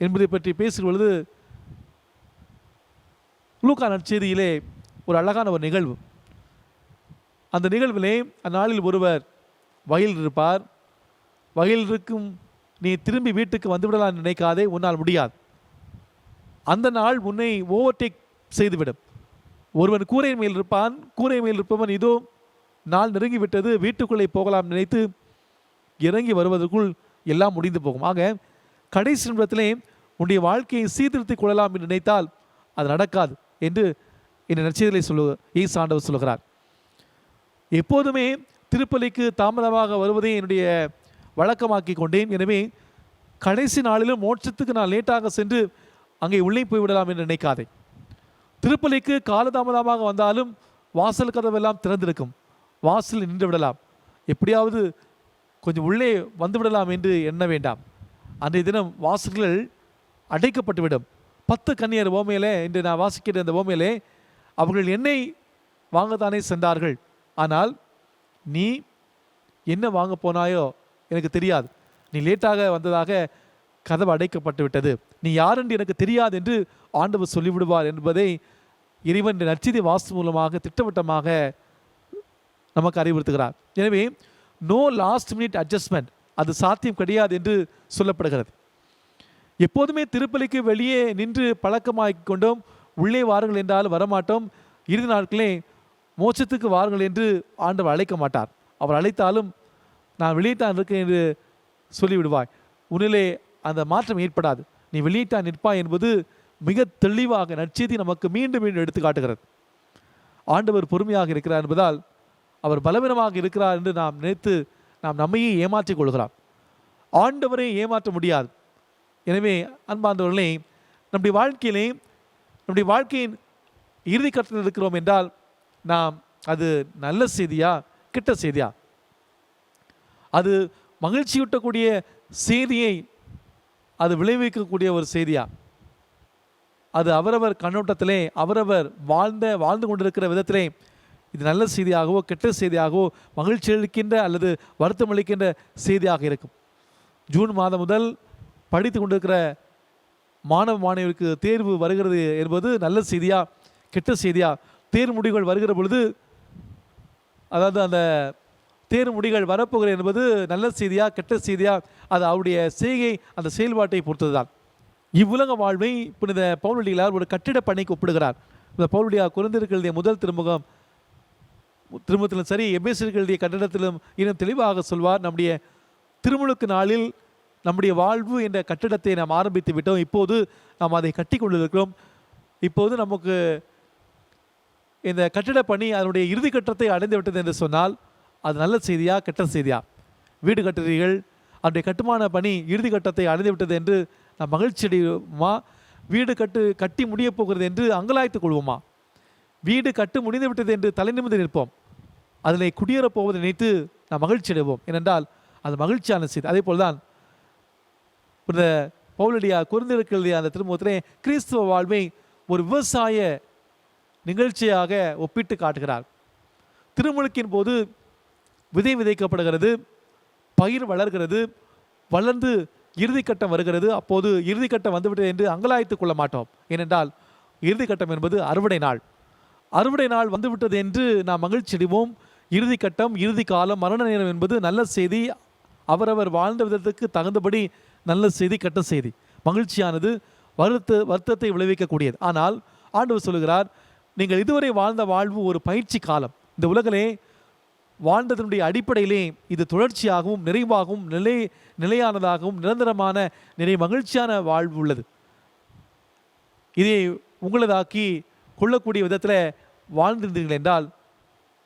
என்பதை பற்றி பேசும் பொழுது லூக்கா நற்செய்தியிலே ஒரு அழகான ஒரு நிகழ்வு. அந்த நிகழ்விலே அந்நாளில் ஒருவர் வயலில் இருப்பார். வயலில் இருக்கும் நீ திரும்பி வீட்டுக்கு வந்துவிடலாம் நினைக்காதே, உன்னால் முடியாது. அந்த நாள் உன்னை ஓவர்டேக் செய்துவிடும். ஒருவன் கூரை மேல் இருப்பான், கூரை மேல் இருப்பவன் இதோ நாள் நெருங்கிவிட்டது, வீட்டுக்குள்ளே போகலாம் நினைத்து இறங்கி வருவதற்குள் எல்லாம் முடிந்து போகும். ஆக கடைசி நிமிடத்திலே உன்னுடைய வாழ்க்கையை சீர்திருத்திக் கொள்ளலாம் என்று நினைத்தால் அது நடக்காது என்று இந்த நற்செய்தியிலே இயேசு ஆண்டவர் சொல்கிறார். எப்போதுமே திருப்பலிக்கு தாமதமாக வருவதை என்னுடைய வழக்கமாக்கி கொண்டேன். எனவே கடைசி நாளிலும் மோட்சத்துக்கு நான் லேட்டாக சென்று அங்கே உள்ளே போய்விடலாம் என்று நினைக்காதே. திருப்பலிக்கு காலதாமதமாக வந்தாலும் வாசல் கதவெல்லாம் திறந்திருக்கும், வாசலில் நின்று விடலாம், எப்படியாவது கொஞ்சம் உள்ளே வந்து விடலாம் என்று எண்ண வேண்டாம். அன்றைய தினம் வாசல்கள் அடைக்கப்பட்டுவிடும். 10 கன்னியர் ஓமையிலே இன்று நான் வாசிக்கிற அந்த ஓமையிலே அவர்கள் எண்ணெய் வாங்கத்தானே சென்றார்கள், ஆனால் நீ என்ன வாங்க போனாயோ எனக்கு தெரியாது, நீ லேட்டாக வந்ததாக கதவு அடைக்கப்பட்டு விட்டது, நீ யார் என்று எனக்கு தெரியாது என்று ஆண்டவர் சொல்லிவிடுவார் என்பதை இறைவன் நற்செய்தி வாசு மூலமாக திட்டவட்டமாக நமக்கு அறிவுறுத்துகிறார். எனவே நோ லாஸ்ட் மினிட் அட்ஜஸ்ட்மெண்ட், அது சாத்தியம் கிடையாது என்று சொல்லப்படுகிறது. எப்போதுமே திருப்பலிக்கு வெளியே நின்று பழக்கமாக்கி கொண்டோம், உள்ளே வாருங்கள் என்றால் வரமாட்டோம். இறுதி நாட்களே மோட்சத்துக்கு வாருங்கள் என்று ஆண்டவர் அழைக்க மாட்டார். அவர் அழைத்தாலும் நான் வெளியிட்டான் இருக்கேன் என்று சொல்லிவிடுவாய். உன்னிலே அந்த மாற்றம் ஏற்படாது, நீ வெளியிட்டான் நிற்பாய் என்பது மிக தெளிவாக நற்செய்தி நமக்கு மீண்டும் மீண்டும் எடுத்து காட்டுகிறது. ஆண்டவர் பொறுமையாக இருக்கிறார் என்பதால் அவர் பலவீனமாக இருக்கிறார் என்று நாம் நினைத்து நாம் நம்மையே ஏமாற்றிக் கொள்கிறோம். ஆண்டவரை ஏமாற்ற முடியாது. எனவே அன்பார்ந்தவர்களே, நம்முடைய வாழ்க்கையின் இறுதி கட்டத்தில் இருக்கிறோம் என்றால் நாம் அது நல்ல செய்தியா கெட்ட செய்தியா, அது மகிழ்ச்சியூட்டக்கூடிய செய்தியை அது விளைவிக்கக்கூடிய ஒரு செய்தியா, அது அவரவர் கண்ணோட்டத்திலே அவரவர் வாழ்ந்து கொண்டிருக்கிற விதத்திலே இது நல்ல செய்தியாகவோ கெட்ட செய்தியாகவோ மகிழ்ச்சி அளிக்கின்ற அல்லது வருத்தம் அளிக்கின்ற செய்தியாக இருக்கும். ஜூன் மாதம் முதல் படித்து கொண்டிருக்கிற மாணவ மாணவியருக்கு தேர்வு வருகிறது என்பது நல்ல செய்தியா கெட்ட செய்தியா? தேர்வு முடிவுகள் வருகிற பொழுது, அதாவது அந்த தேர்வு முடிவுகள் வரப்போகிறது என்பது நல்ல செய்தியா கெட்ட செய்தியா? அது அவருடைய செய்கை, அந்த செயல்பாட்டை பொறுத்தது தான். இவ்வுலக வாழ்வை புனித பவுலடிகளார் ஒரு கட்டிட பணிக்கு ஒப்பிடுகிறார். இந்த பவுலடியார் கொரிந்தியருக்கு எழுதிய முதல் திருமுகத்திலும் சரி, எபேசியருக்கு எழுதிய கட்டிடத்திலும் இன்னும் தெளிவாக சொல்வார். நம்முடைய திருமுழுக்கு நாளில் நம்முடைய வாழ்வு என்ற கட்டிடத்தை நாம் ஆரம்பித்து விட்டோம். இப்போது நாம் அதை கட்டி கொண்டிருக்கிறோம். இப்போது நமக்கு இந்த கட்டிட பணி அதனுடைய இறுதி கட்டத்தை அடைந்து விட்டது என்று சொன்னால் அது நல்ல செய்தியா கெட்ட செய்தியா? வீடு கட்டுறீர்கள், அதனுடைய கட்டுமான பணி இறுதி கட்டத்தை அடைந்து விட்டது என்று நாம் மகிழ்ச்சி அடைவோமா? வீடு கட்டி முடிய போகிறது என்று அங்கலாய்த்துக் கொள்வோமா? வீடு கட்டு முடிந்து விட்டது என்று தலை நிமிர்ந்து நிற்போம். அதில் குடியேறப் போவதை நினைத்து நாம் மகிழ்ச்சி அடைவோம். ஏனென்றால் அது மகிழ்ச்சியான செய்தி. அதே போல்தான் இந்த பவுலடியார் கொரிந்தியருக்கு எழுதிய அந்த திருமுகத்திலே கிறிஸ்துவ வாழ்வை ஒரு விவசாய நிகழ்ச்சியாக ஒப்பிட்டு காட்டுகிறார். திருமுழுக்கின் போது விதை விதைக்கப்படுகிறது, பயிர் வளர்கிறது, வளர்ந்து இறுதிக்கட்டம் வருகிறது. அப்போது இறுதிக்கட்டம் வந்துவிட்டது என்று அங்கலாய்த்து கொள்ள மாட்டோம். ஏனென்றால் இறுதிக்கட்டம் என்பது அறுவடை நாள். அறுவடை நாள் வந்துவிட்டது என்று நாம் மகிழ்ச்சி அடைவோம். இறுதிக்கட்டம், இறுதி காலம், மரண நேரம் என்பது நல்ல செய்தி. அவரவர் வாழ்ந்த விதத்துக்கு தகுந்தபடி நல்ல செய்தி கெட்ட செய்தி. மகிழ்ச்சியானது வருத்தத்தை விளைவிக்கக்கூடியது. ஆனால் ஆண்டவர் சொல்லுகிறார், நீங்கள் இதுவரை வாழ்ந்த வாழ்வு ஒரு பயிற்சி காலம். இந்த உலகிலே வாழ்ந்ததனுடைய அடிப்படையிலே இது தொடர்ச்சியாகவும் நிறைவாகவும் நிலையானதாகவும் நிரந்தரமான நிறைய மகிழ்ச்சியான வாழ்வு உள்ளது. இதை உங்களதாக்கி கொள்ளக்கூடிய விதத்தில்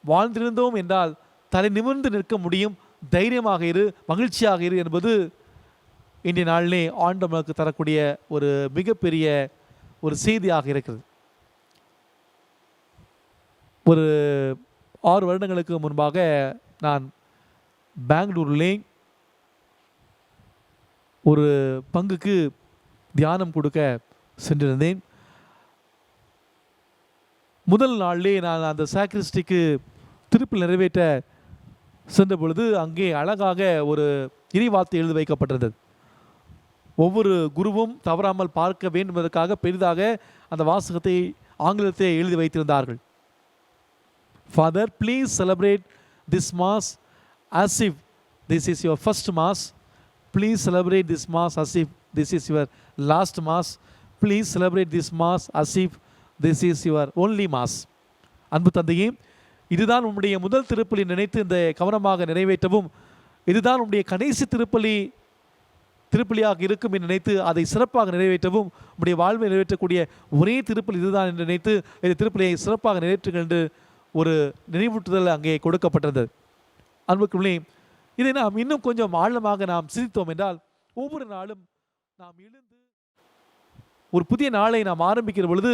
வாழ்ந்திருந்தோம் என்றால் தலை நிமிர்ந்து நிற்க முடியும். தைரியமாக இரு, மகிழ்ச்சியாக இரு என்பது இன்றைய நாளிலே ஆண்டவனுக்கு தரக்கூடிய ஒரு மிகப்பெரிய ஒரு செய்தியாக இருக்கிறது. ஒரு 6 வருடங்களுக்கு முன்பாக நான் பெங்களூரிலே ஒரு பங்குக்கு தியானம் கொடுக்க சென்றிருந்தேன். முதல் நாளிலே நான் அந்த சாக்ரிஸ்டிக்கு திருப்பி நிறைவேற்ற சென்ற பொழுது அங்கே அழகாக ஒரு இறைவார்த்தை எழுதி வைக்கப்பட்டிருந்தது. ஒவ்வொரு குருவும் தவறாமல் பார்க்க வேண்டும் என்பதற்காக பெரிதாக அந்த வாசகத்தை ஆங்கிலத்தை எழுதி வைத்திருந்தார்கள். Father, please celebrate this Mass as if this is your first Mass. Please celebrate this Mass as if this is your last Mass. Please celebrate this Mass as if this is your only Mass. அன்பு தந்தையே, இதுதான் உம்முடைய முதல் திருப்பலி நினைத்து இந்த கவனமாக நிறைவேற்றவும், இதுதான் உம்முடைய கடைசி திருப்பலியாக இருக்கும் என்று நினைத்து அதை சிறப்பாக நிறைவேற்றவும், உம்முடைய வாழ்வை நிறைவேற்றக்கூடிய ஒரே திருப்பலி இதுதான் என்று நினைத்து இந்த திருப்பலியை சிறப்பாக நிறைவேற்றுங்கள் என்று ஒரு நினைவூட்டுதல் அங்கே கொடுக்கப்பட்டது. அன்புக்குள்ளே இதை நாம் இன்னும் கொஞ்சம் ஆழமாக நாம் சிந்தித்தோம் என்றால், ஒவ்வொரு நாளும் நாம் எழுந்து ஒரு புதிய நாளை நாம் ஆரம்பிக்கிற பொழுது,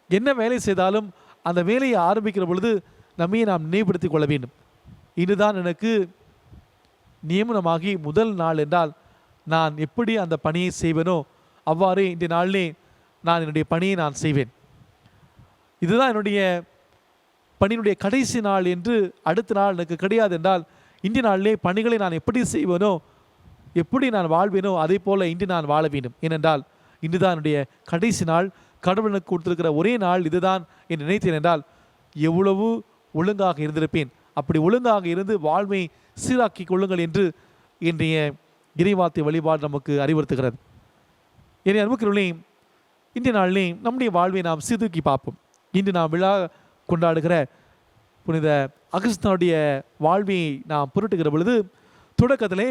என்ன வேலை செய்தாலும் அந்த வேலையை ஆரம்பிக்கிற பொழுது நம்மையே நாம் நினைவுபடுத்திக் கொள்ள வேண்டும். இதுதான் எனக்கு நியமனமாகி முதல் நாள் என்றால் நான் எப்படி அந்த பணியை செய்வேனோ அவ்வாறு இன்றைய நாளிலே நான் என்னுடைய பணியை நான் செய்வேன். இதுதான் என்னுடைய பணியினுடைய கடைசி நாள் என்று அடுத்த நாள் எனக்கு கிடையாது என்றால், இன்றைய நாளிலே பணிகளை நான் எப்படி செய்வேனோ, எப்படி நான் வாழ்வேனோ அதே போல் இன்று நான் வாழ வேண்டும். ஏனென்றால் இன்றுதான் என்னுடைய கடைசி நாள், கடவுளுக்கு கொடுத்திருக்கிற ஒரே நாள் இதுதான் என்று நினைத்தேன் என்றால் எவ்வளவு ஒழுங்காக இருந்திருப்பேன். அப்படி ஒழுங்காக இருந்து வாழ்வை சீராக்கி கொள்ளுங்கள் என்று இன்றைய இறைவார்த்தை வழிபாடு நமக்கு அறிவுறுத்துகிறது. என்னை அன்புக்குள்ளே இன்றைய நாளிலே நம்முடைய வாழ்வை நாம் சீர்தூக்கி பார்ப்போம். இன்று நாம் விழா கொண்டாடுகிற புனித அகஸ்தினுடைய வாழ்வை நாம் புரட்டுகிற பொழுது, தொடக்கத்திலே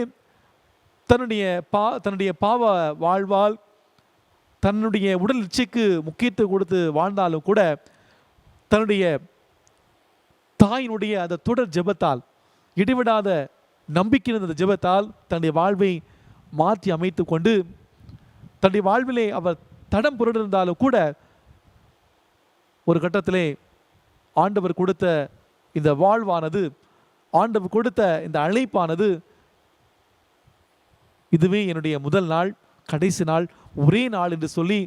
தன்னுடைய பாவ வாழ்வால் தன்னுடைய உடல் இச்சைக்கு முக்கியத்துவம் கொடுத்து வாழ்ந்தாலும் கூட தன்னுடைய தாயினுடைய அந்த தொடர் ஜெபத்தால், இடைவிடாத நம்பிக்கை அந்த ஜெபத்தால் தன்னுடைய வாழ்வை மாற்றி அமைத்து கொண்டு தன்னுடைய வாழ்விலே அவர் தடம் புரண்டிருந்தாலும் கூட ஒரு கட்டத்திலே ஆண்டவர் கொடுத்த இந்த வாழ்வானது, ஆண்டவர் கொடுத்த இந்த அழைப்பானது, இதுவே என்னுடைய முதல் நாள், கடைசி நாள், ஒரே நாள் என்று சொல்லி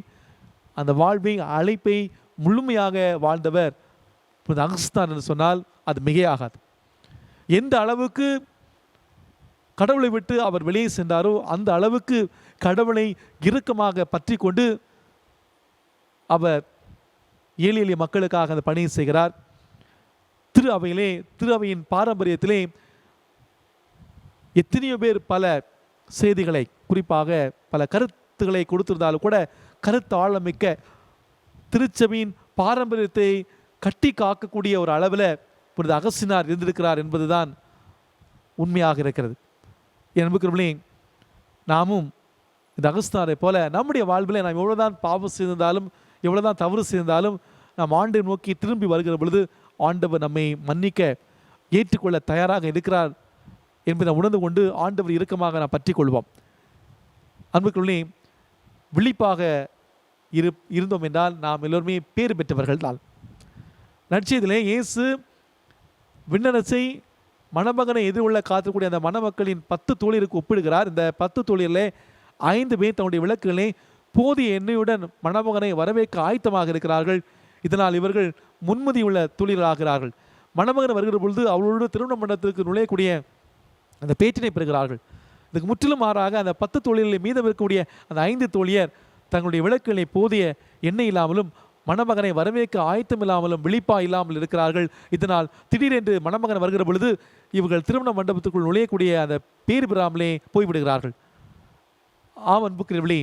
அந்த வாழ்வை அழைப்பை முழுமையாக வாழ்ந்தவர் புனித அகஸ்தான் என்று சொன்னால் அது மிகையாகாது. எந்த அளவுக்கு கடவுளை விட்டு அவர் வெளியே சென்றாரோ அந்த அளவுக்கு கடவுளை இறுக்கமாக பற்றி கொண்டு அவர் ஏழை எளிய மக்களுக்காக அந்த பணியை செய்கிறார். திரு அவையின் பாரம்பரியத்திலே எத்தனையோ பேர் பல செய்திகளை, குறிப்பாக பல கருத்துக்களை கொடுத்திருந்தாலும் கூட கருத்து ஆழமிக்க திருச்சபையின் பாரம்பரியத்தை கட்டி காக்கக்கூடிய ஒரு அளவில் புனித அகஸ்தினார் இருந்திருக்கிறார் என்பதுதான் உண்மையாக இருக்கிறது. என்பதுக்குள்ளே நாமும் இந்த அகஸ்தினாரை போல நம்முடைய வாழ்வில் நாம் எவ்வளோதான் பாவம் செய்திருந்தாலும், எவ்வளோதான் தவறு செய்திருந்தாலும், நாம் ஆண்டை நோக்கி திரும்பி வருகிற பொழுது ஆண்டவர் நம்மை மன்னிக்க ஏற்றுக்கொள்ள தயாராக இருக்கிறார் என்பதை உணர்ந்து கொண்டு ஆண்டவர் இறுக்கமாக நாம் பற்றி கொள்வோம். அன்புக்குள்ளே விழிப்பாக இருந்தோம் என்றால் நாம் எல்லோருமே பேறு பெற்றவர்கள் தான். நற்செய்தியிலே இயேசு விண்ணரசை மணமகனை எதிர்கொள்ள காத்துக்கூடிய அந்த மணமக்களின் 10 தோழியருக்கு ஒப்பிடுகிறார். இந்த 10 தோழியரிலே 5 பேர் தன்னுடைய விளக்குகளை போதிய எண்ணெயுடன் மணமகனை வரவேற்க ஆயத்தமாக இருக்கிறார்கள். இதனால் இவர்கள் முன்மதியுள்ள தோழியர்களாகிறார்கள். மணமகன் வருகிற பொழுது அவர்களோடு திருமண மண்டபத்திற்கு நுழையக்கூடிய அந்த பேச்சினை பெறுகிறார்கள். இதுக்கு முற்றிலும் மாறாக அந்த 10 தோழியர்களை மீதம் இருக்கக்கூடிய அந்த 5 தோழியர் தங்களுடைய விளக்குகளை போதிய எண்ணெய் இல்லாமலும் மணமகனை வரவேற்க ஆயத்தம் இல்லாமலும் விழிப்பா இல்லாமல் இருக்கிறார்கள். இதனால் திடீரென்று மணமகன் வருகிற பொழுது இவர்கள் திருமண மண்டபத்துக்குள் நுழையக்கூடிய அந்த பேர் பெறாமலே போய்விடுகிறார்கள். அன்புக்குரியவர்களே,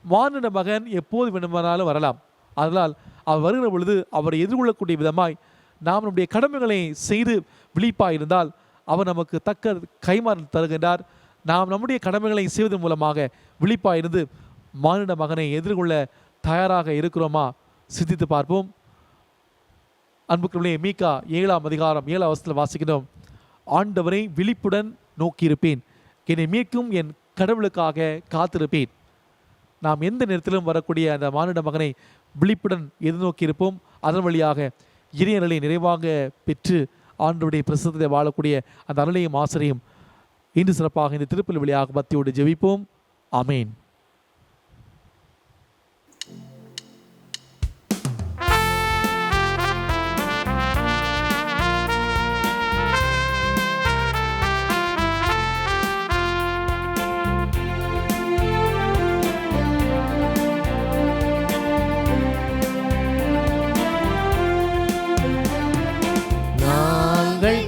மானிட மகன் எப்போது வேண்டுமானாலும் வரலாம். அதனால் அவர் வருகிற பொழுது அவரை எதிர்கொள்ளக்கூடிய விதமாய் நாம் நம்முடைய கடமைகளை செய்து விழிப்பாக இருந்தால் அவர் நமக்கு தக்க கைமாறல் தருகின்றார். நாம் நம்முடைய கடமைகளை செய்வதன் மூலமாக விழிப்பாக இருந்து மானிட மகனை எதிர்கொள்ள தயாராக இருக்கிறோமா சிந்தித்து பார்ப்போம். அன்புக்குள்ளே மீகா 7ஆம் அதிகாரம் 7ஆம் வசனத்தில் வாசிக்கிறோம். ஆண்டவரை விழிப்புடன் நோக்கியிருப்பேன், என்னை மீட்கும் என் கடவுளுக்காக காத்திருப்பேன். நாம் எந்த நேரத்திலும் வரக்கூடிய அந்த மானிட மகனை விழிப்புடன் எதிர்நோக்கி இருப்போம். அதன் வழியாக இறையர்களை நிறைவாக பெற்று ஆண்டவருடைய பிரசன்னத்தை வாழக்கூடிய அந்த அருளையும் ஆசிரியும் இன்று சிறப்பாக இந்த திருப்பலி வழியாக பக்தியோடு ஜெபிப்போம். ஆமேன்.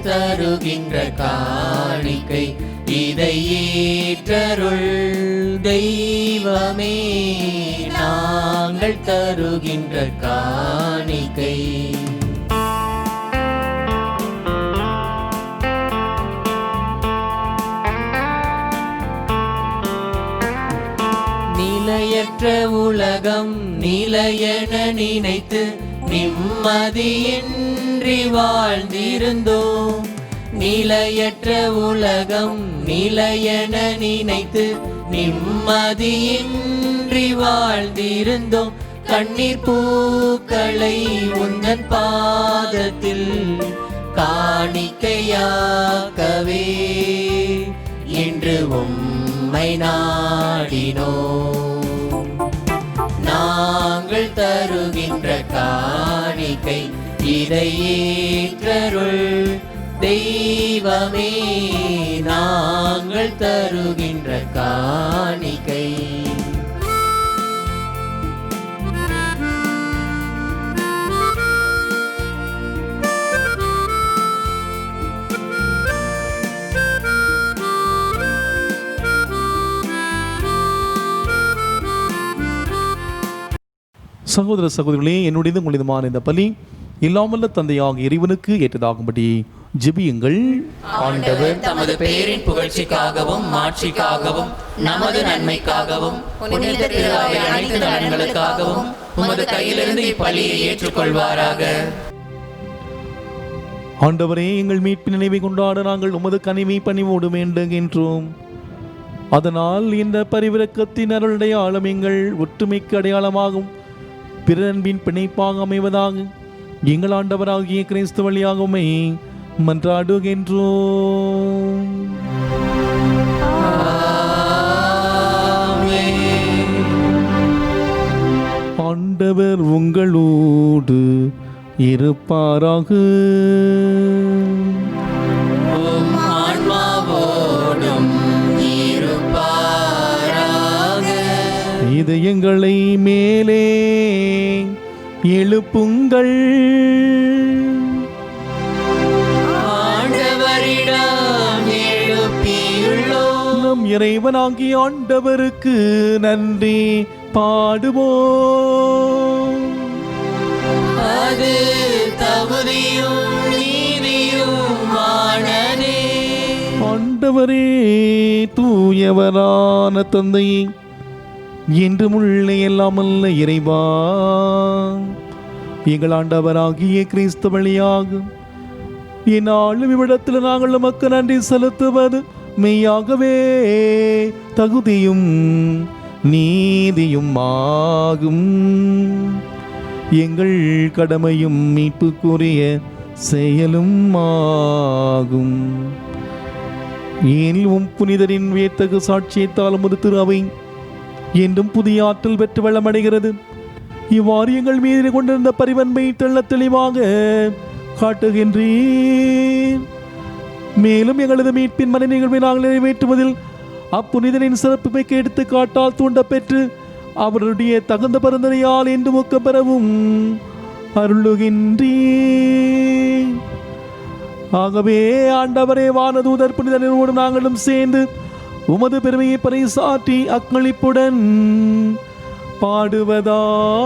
தருகின்ற காணிக்கை இதை ஏற்றருள் தெய்வமே, நாங்கள் தருகின்ற காணிக்கை. நிலையற்ற உலகம் நிலையென நினைத்து நிம்மதியின்றி வாழ்ந்திருந்தோம். நிலையற்ற உலகம் நிலையென நினைத்து நிம்மதியின்றி வாழ்ந்திருந்தோம். கண்ணீர் பூக்களை உந்தன் பாதத்தில் காணிக்கையாக்கவே இன்று உம்மை நாடினோம். நாங்கள் தருகின்ற காணிக்கை இதை ஏற்றருள் தெய்வமே, நாங்கள் தருகின்ற காணிக்கை. சகோதர சகோதரிகளே, என்னுடைய உங்களிதமான இந்த பலி இல்லாமல்ல தந்தையாக இறைவனுக்கு ஏற்றதாகும்படி ஜெபியுங்கள். ஆண்டவர் தமது பெயரின் புகழ்ச்சிக்காகவும் மாட்சிக்காகவும் நமது நன்மைக்காகவும் புனித திருவை அனைத்து நலன்களுக்காகவும் உமது கையிலிருந்து இப்பலியை ஏற்றுக்கொள்வாராக. ஆண்டவரே, எங்கள் மீட்பின் நினைவை கொண்டாட நாங்கள் உமது கனிமை பணிவோடு வேண்டுகின்றோம். அதனால் இந்த பரிவிரக்கத்தின் அருளுடைய ஆழம் எங்கள் ஒற்றுமைக்கு அடையாளமாகும் பிறன்பின் பிணைப்பாக அமைவதாக எங்கள் ஆண்டவராகிய கிறிஸ்து வழியாகவுமே மன்றாடுகின்றோம். ஆண்டவர் உங்களோடு இருப்பாராக. உம் ஆன்மாவோடும் இருப்பாராக. இதயங்களை மேலே எழுப்புங்கள். ஆண்டவரிடம் எழுப்பியுள்ளோம். நம் இறைவனாகிய ஆண்டவருக்கு நன்றி பாடுவோம். அது தகுதியும் நீதியுமானதே. ஆண்டவரே, தூயவரான தந்தையே, என்றும் உள்ள எல்லாமல்ல இறைவா, எங்கள் ஆண்டவராகிய கிறிஸ்து வழியாக இந்நாளும் இவ்விடத்தில் நாங்கள் நமக்கு நன்றி செலுத்துவது மெய்யாகவே தகுதியும் நீதியும் ஆகும். எங்கள் கடமையும் மீட்புக்குரிய செயலும் ஆகும். ஏனில் புனிதரின் வியத்தகு சாட்சியத்தால் உமது திரு அவை என்றும் புதிய ஆற்றல் பெற்று வளமடைகிறது. இவ்வாறு எங்கள் மீது கொண்டிருந்த பரிவன்பை தெள்ளத் தெளிவாக காட்டுகின்றீர். மேலும் எங்களது மீட்பின் மன நிகழ்வை நாங்கள் நிறைவேற்றுவதில் அப்புனிதரின் சிறப்பு மிக்க எடுத்து காட்டால் தூண்ட பெற்று அவருடைய தகுந்த பரிந்துரையால் என்று ஊக்க பெறவும் அருளுகின்றீர். ஆகவே ஆண்டவரே, வானதூதர் புனிதரோடு நாங்களும் சேர்ந்து உமது பெருமையை பறைசாற்றி அக்களிப்புடன் பாடுவதாவது: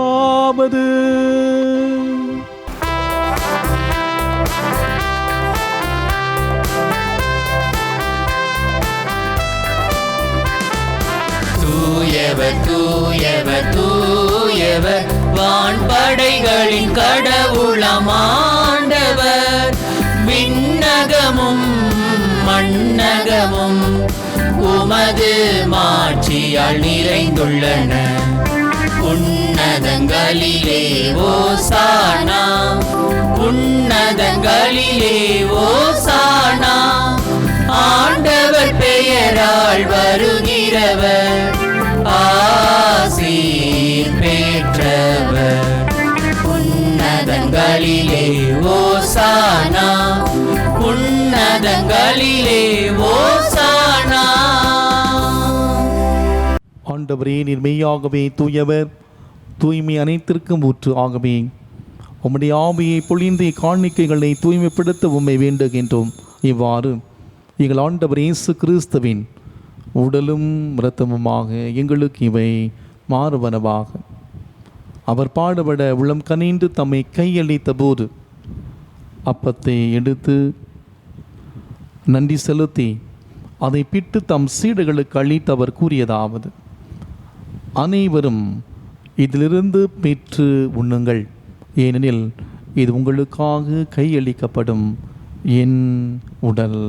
தூயவர் தூயவர் தூயவர், வான்படைகளின் கடவுளாம் ஆண்டவர். விண்ணகமும் மண்ணகமும் உமது மாட்சியால் நிறைந்துள்ளன. உன்னதங்களிலே ஓசானா, உன்னதங்களிலே ஓசானா. ஆண்டவர் பெயரால் வருகிறவர் ஆசீர் பெற்றவர். உன்னதங்களிலே ஓசானா, உன்னதங்களிலே ஓசானா. ஆண்டவரே, நீர் மெய்யாகவே தூயவர், தூய்மை அனைத்திற்கும் ஊற்று. ஆகவே உம்முடைய ஆவியை பொழிந்து காணிக்கைகளை தூய்மைப்படுத்த உம்மை வேண்டுகின்றோம். இவ்வாறு எங்கள் ஆண்டவர் இயேசு கிறிஸ்துவின் உடலும் இரத்தமுமாக எங்களுக்கு இவை மாறுவனவாக. அவர் பாடுபட உள்ளம் கனிந்து தம்மை கையளித்த போது அப்பத்தை எடுத்து நன்றி செலுத்தி அதை பிட்டு தம் சீடர்களுக்கு அளித்து அவர் கூறியதாவது: அனைவரும் இதிலிருந்து பெற்று உண்ணுங்கள், ஏனெனில் இது உங்களுக்காக கையளிக்கப்படும் என் உடல்.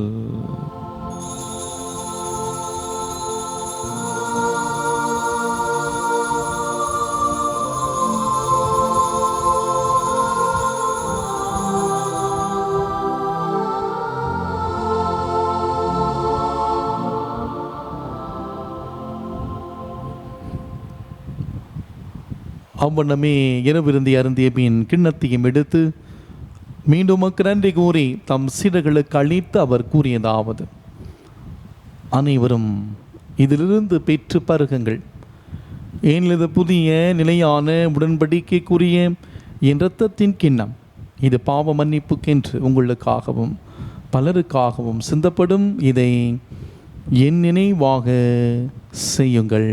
அவ்வண்ணமே இரவிருந்தி அருந்திய பின் கிண்ணத்தையும் எடுத்து மீண்டும் நன்றி கூறி தம் சீடர்களுக்கு அளித்து அவர் கூறியதாவது: அனைவரும் இதிலிருந்து பெற்று பருகுங்கள், ஏனில் இது புதிய நிலையான உடன்படிக்கைக்குரிய என் இரத்தத்தின் கிண்ணம். இது பாவ மன்னிப்புக்கென்று உங்களுக்காகவும் பலருக்காகவும் சிந்தப்படும். இதை என் நினைவாக செய்யுங்கள்.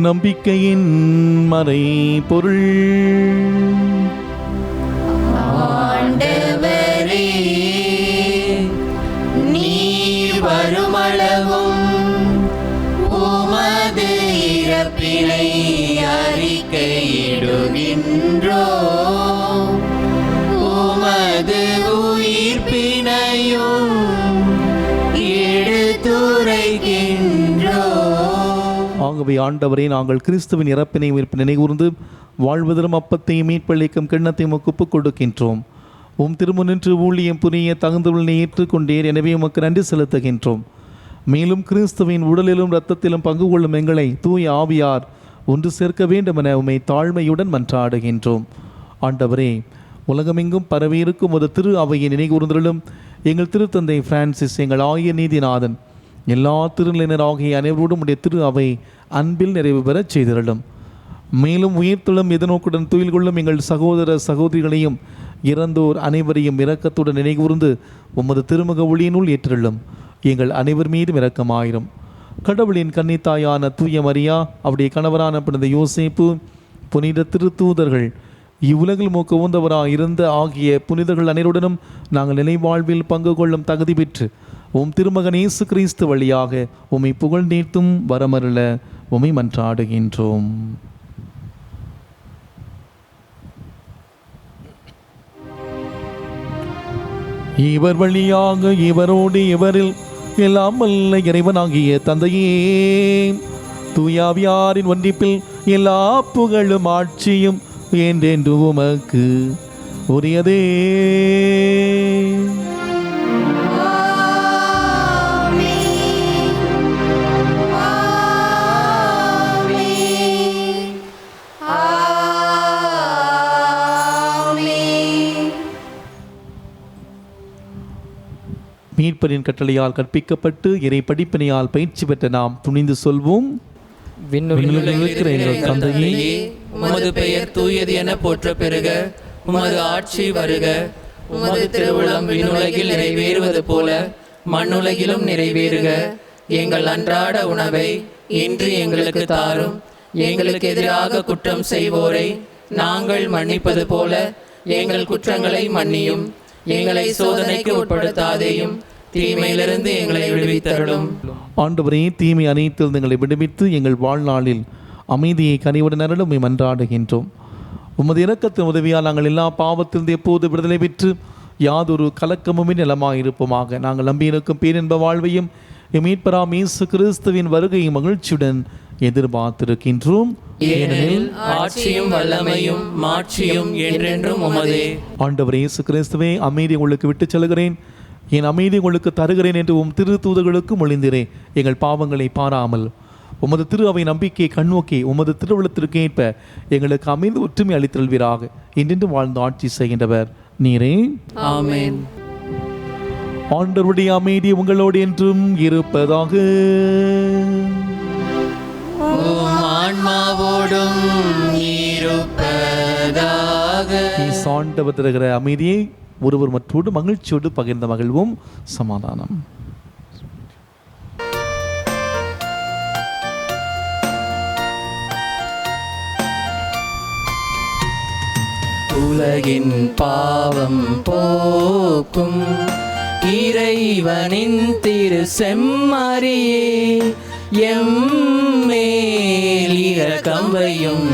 நம்பிக்கையின் மறை பொருள். ஆண்டவரே, நீர் வருமளவும் உமது இறப்பினை அறிக்கையிடுகின்றோம், உமது உயிர்ப்பினையும் ஆகவே ஆண்டவரே, நாங்கள் கிறிஸ்துவின் இறப்பினை உயிர்ப்பு நினைகூர்ந்து வாழ்வதிலும் அப்பத்தையும் மீட்பளிக்கும் கிண்ணத்தையும் ஒப்புக் கொடுக்கின்றோம். உம் திருமுன்னின்று ஊழியம் புரிய தகுந்தவர்களை ஏற்றுக்கொண்டீர். எனவே உமக்கு நன்றி செலுத்துகின்றோம். மேலும் கிறிஸ்துவின் உடலிலும் இரத்தத்திலும் பங்கு கொள்ளும் எங்களை தூய ஆவியார் ஒன்று சேர்க்க வேண்டும் என உம்மை தாழ்மையுடன் மன்றாடுகின்றோம். ஆண்டவரே, உலகமெங்கும் பரவியிருக்கும் ஒரு திரு அவையை நினைகூர்ந்தலும் எங்கள் திருத்தந்தை பிரான்சிஸ், எங்கள் ஆய நீதிநாதன், எல்லா திருநிலையினராகிய அனைவரோடும் உடைய திரு அவை அன்பில் நிறைவு பெறச் செய்திருளும். மேலும் உயிர்த்தெழும் எதிர்நோக்குடன் துயில் கொள்ளும் எங்கள் சகோதர சகோதரிகளையும் இறந்தோர் அனைவரையும் இரக்கத்துடன் நினைகூர்ந்து உமது திருமுக ஒளியினுள் ஏற்றிருளும். எங்கள் அனைவர் மீதும் இரக்கமாயிரும். கடவுளின் கன்னித்தாயான தூய மரியா, அவருடைய கணவரான புனித யோசேப்பு, புனித திருத்தூதர்கள், இவ்வுலகில் மூக்க ஊந்தவராக இருந்த ஆகிய புனிதர்கள் அனைவருடனும் நாங்கள் நிலைவாழ்வில் பங்கு கொள்ளும் தகுதி பெற்று உம் திருமகன் இயேசு கிறிஸ்து வழியாக உம்மை புகழ் நீர்த்தும் வரமருள உம்மை மன்றாடுகின்றோம். இவர் வழியாக இவரோடு இவரில் எல்லாம் வல்ல இறைவனாகிய தந்தையே, தூயாவியாரின் ஒன்றிப்பில் எல்லா புகழும் ஆட்சியும் என்றென்று உமக்கு உரியதே. மீட்பரின் கட்டளையால் கற்பிக்கப்பட்டு இறை படிப்பினையால் பயிற்சி பெற்ற நாம் துணிந்து சொல்வோம். விண்ணுலகில் எங்கள் தந்தையே, உமது பெயர் தூயது என போற்ற பெறுக. உமது ஆட்சி வருக. உமது திருவுளம் விண்ணுலகில் நிறைவேறுவது போல மண்ணுலகிலும் நிறைவேறுக. எங்கள் அன்றாட உணவை இன்று எங்களுக்கு தாரும். எங்களுக்கு எதிராக குற்றம் செய்வோரை நாங்கள் மன்னிப்பது போல எங்கள் குற்றங்களை மன்னியும். எங்களை சோதனைக்கு உட்படுத்தாதேயும், தீமையிலிருந்து எங்களை விடுவித்தருளும். ஆண்டவரே, தீமை அனைத்தில் எங்களை விடுவித்து எங்கள் வாழ்நாளில் அமைதியை கனிவுடன் அருளும் மன்றாடுகின்றோம். உமது இரக்கத்தின் உதவியால் நாங்கள் எல்லா பாவத்திலிருந்து எப்போது விடுதலை பெற்று யாதொரு கலக்கமுமே நலமாயிருப்போமாக. நாங்கள் நம்பியிருக்கும் பேரின்ப வாழ்வையும் மீட்பராம் இயேசு கிறிஸ்துவின் வருகையை மகிழ்ச்சியுடன் எதிர்பார்த்திருக்கின்றோம். ஏனெனில் ஆட்சியும் வல்லமையும் மாட்சியும் என்றென்றும் உமதே. ஆண்டவர் இயேசு கிறிஸ்துவே, அமைதி உங்களுக்கு விட்டு செல்கிறேன், என் அமைதி உங்களுக்கு தருகிறேன் என்று உம் திரு தூதர்களுக்கு மொழிந்திரேன். எங்கள் பாவங்களை பாராமல் உமது திரு அவை நம்பிக்கையை கண்ணோக்கி உமது திருவுளத்திற்கு ஏற்ப எங்களுக்கு அமைந்து ஒற்றுமை அளித்தல்வீராக. இன்றென்று வாழ்ந்து ஆட்சி செய்கின்றவர் நீரே. ஆமென். ஆண்டவருடைய அமைதி உங்களோடு என்றும் இருப்பதாக. ஆன்மாவோடும் இருப்பதாக. ஆண்டவர் தருகிற அமைதியை ஒருவர் மற்றோடு மகிழ்ச்சியோடு பகிர்ந்த மகிழ்வும். சமாதானம். உலகின் பாவம் போக்கும் இறைவனின் திரு செம்மறியே, எம்மேல் இரக்கம் வையும்.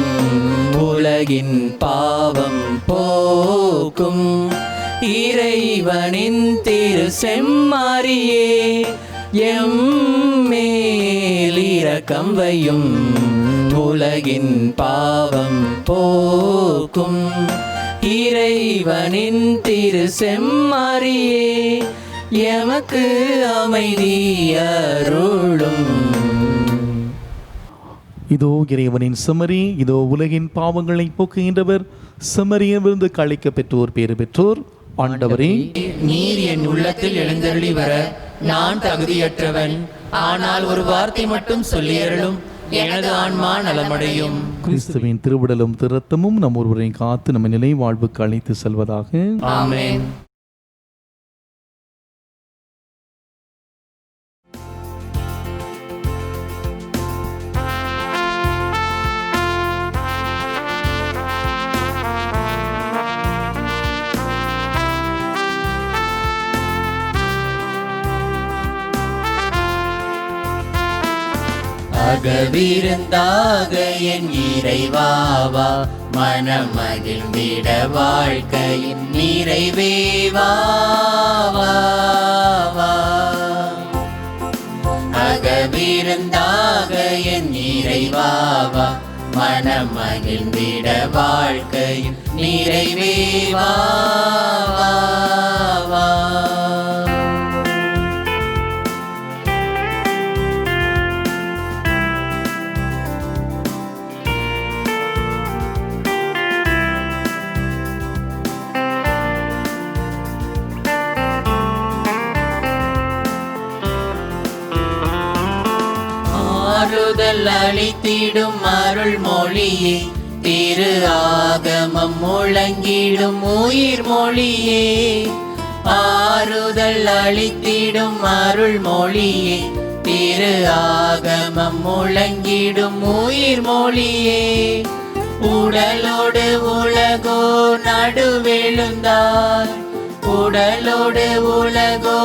உலகின் பாவம் போக்கும் இறைவனின் திரு செம்மறியே, எம்மேல் இரக்கம் வையும். உலகின் பாவம் போக்கும் இறைவனின் திரு செம்மறியே, எமக்கு அமைதி அருளும். இதோ இறைவனின் செம்மறி, இதோ உலகின் பாவங்களை போக்குகின்றவர். செம்மறியிலிருந்து கழிக்க பெற்றோர் பேறு பெற்றோர். ஆண்டவரே, நீர் என் உள்ளத்தில் எழுந்தருளி வர நான் தகுதியற்றவன். ஆனால் ஒரு வார்த்தை மட்டும் சொல்லியருளும், எனது ஆன்மா நலமடையும். கிறிஸ்துவின் திருவுடலும் திருரத்தமும் நம் ஒருவரை காத்து நம்ம நிலை வாழ்வுக்கு அழைத்து செல்வதாக. ஆமென். அகவிருந்தாக என் இறைவாவா, மனம் மகிழ்ந்திட வாழ்க்கையின் நிறைவேவா. அகவிருந்தாக என் இறைவாவா, மனம் மகிழ்ந்திட வாழ்க்கையில் நிறைவே வா வா வா. ஆறுதல் அளித்திடும் அருள் மொழியே, திரு ஆகமம் முழங்கிடும் உயிர் மொழியே. ஆறுதல் அளித்திடும் அருள் மொழியே, திரு ஆகமம் முழங்கிடும் உயிர் மொழியே. உடலோடு உலகோ நடுவெழுந்தாய், உடலோடு உலகோ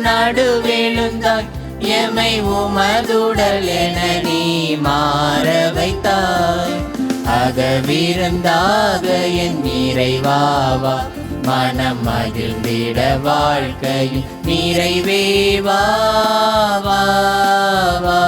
நடுவெழுந்தாய், எமை உமதுடல் என நீ மாற வைத்தாய். அகவிருந்தாக என் இறைவாவா, மனம் மகிழ்ந்திட வாழ்க்கையில் நிறைவே வா வா வா.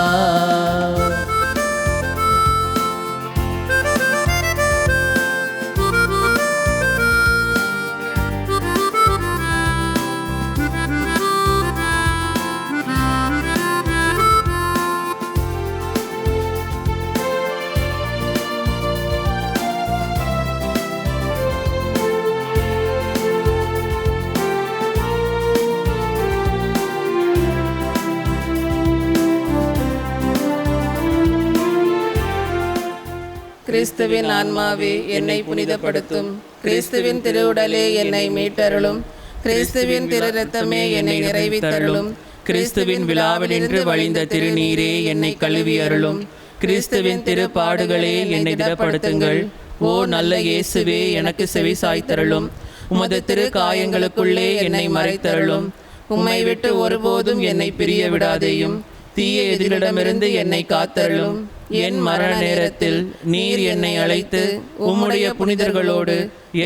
கிறிஸ்துவின் ஆன்மாவே என்னை புனிதப்படுத்தும், கிறிஸ்துவின் திருவுடலே என்னை மீட்டருளும், கிறிஸ்துவின் திரு இரத்தமே என்னை நிறைவித்தருளும், கிறிஸ்துவின் விழாவினின்று வழிந்த திருநீரே என்னை கழுவி அருளும், கிறிஸ்துவின் திருப்பாடுகளே என்னை திடப்படுத்துங்கள். ஓ நல்ல இயேசுவே, எனக்கு செவி சாய்த்தருளும், உமது திரு காயங்களுக்குள்ளே என்னை மறைத்தருளும். உம்மை விட்டு ஒருபோதும் என்னை பிரிய விடாதேயும், தீய எதிரிடமிருந்து என்னை காத்தருளும். என் மரண நேரத்தில் நீர் என்னை அழைத்து உம்முடைய புனிதர்களோடு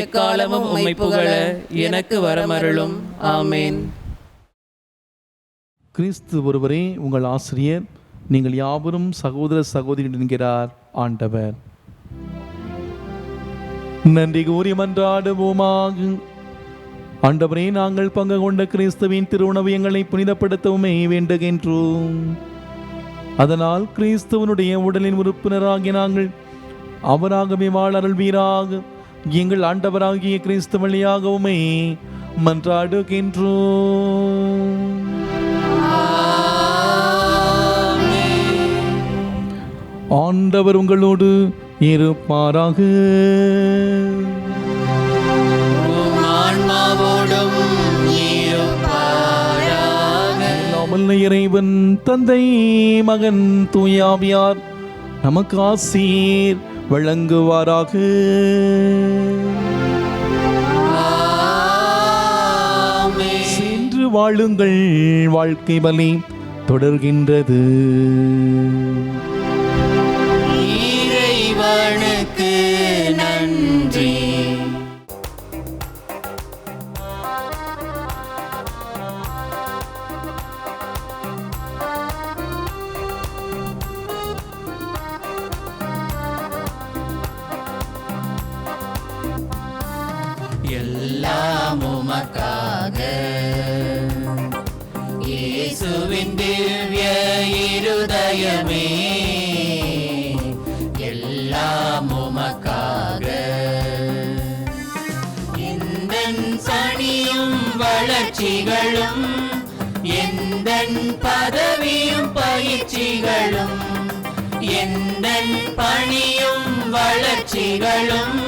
எக்காலமும் உம்மை புகழ எனக்கு வரமருளும். ஆமேன். கிறிஸ்து ஒருவரே உங்கள் ஆசிரியர், நீங்கள் யாவரும் சகோதர சகோதரிகள் என்கிறார் ஆண்டவர். நன்றி கூறி மன்றாடுவோமாக. ஆண்டவரே, நாங்கள் பங்கு கொண்ட கிறிஸ்துவின் திருவுணவு எங்களை புனிதப்படுத்தவுமே வேண்டுகின்றோம். அதனால் கிறிஸ்துவனுடைய உடலின் உறுப்பினராகிய நாங்கள் அவராகவே வாழ அருள்வீராக. எங்கள் ஆண்டவராகிய கிறிஸ்து வழியாகவுமே மன்றாடுகின்றோம். ஆண்டவர் உங்களோடு இருப்பாராக. இறைவன் தந்தை, மகன், தூயாவியார் நமக்கு ஆசீர் வழங்குவாராக. சென்று வாழுங்கள், வாழ்க்கை பலி தொடர்கின்றது. இறைவனுக்கு நன்றி. எல்லாம் உமக்காக, இயேசுவின் திவ்ய இருதயமே, எல்லாம் உமக்காக. எந்தன் பணியும் வளர்ச்சிகளும், எந்தன் பதவியும் பயிற்சிகளும், எந்தன் பணியும் வளர்ச்சிகளும்,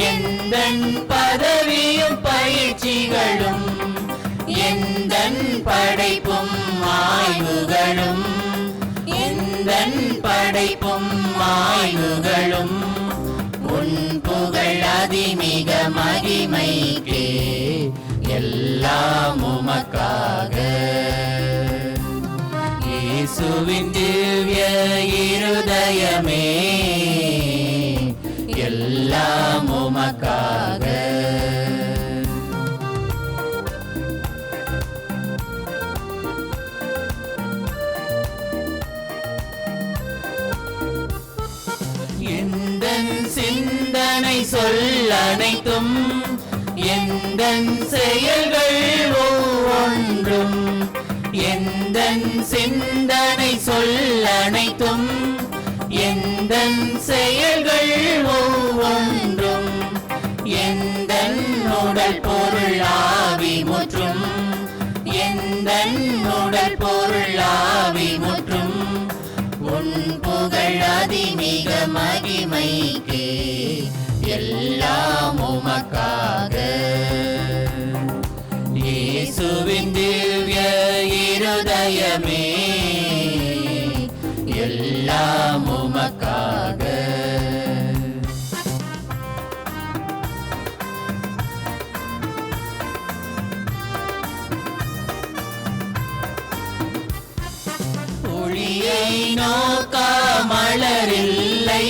எந்தன் பதவியும் பயிற்சிகளும், எந்தன் படைப்பும் ஆய்வுகளும், எந்தன் படைப்பும் ஆய்வுகளும், உன் புகழ் அதிமிக மகிமைக்கே, எல்லாம் உமக்காக. இயேசுவின் திவ்ய இருதயமே, எல்லாம் உமக்காக. சிந்தனை சொல் அனைத்தும் எந்தன் செயல்கள் ஒவ்வொன்றும் எந்தன் சிந்தனை சொல் அனைத்தும் எந்தன் செயல்கள் ஒவ்வொன்றும் எந்தன் உடல் பொருள் ஆவி முற்றும் எந்தன் உடல் பொருள் ஆவி முற்றும் உன் புகழ் அதிமிக மகிமைக்கு எல்லாம் உமக்காக இயேசுவின் திவ்ய இருதயமே எல்லாம் உமக்காக. ஒளியை நோக்கா மலரில்லை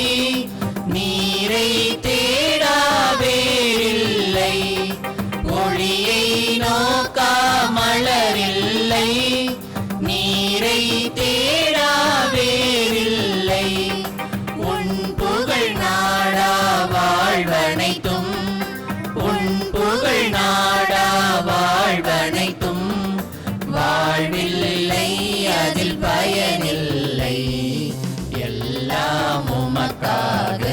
நீரை தேடா வேறில்லை ஒளியை நோக்கா மலரில்லை நீரை தேடா வேறில்லை உன் புகழ் நாடா வாழ்வனைத்தும் உன் புகழ் நாடா வாழ்வனைத்தும் வாழ்வில்லை அதில் பயனில்லை எல்லாம் உமக்காக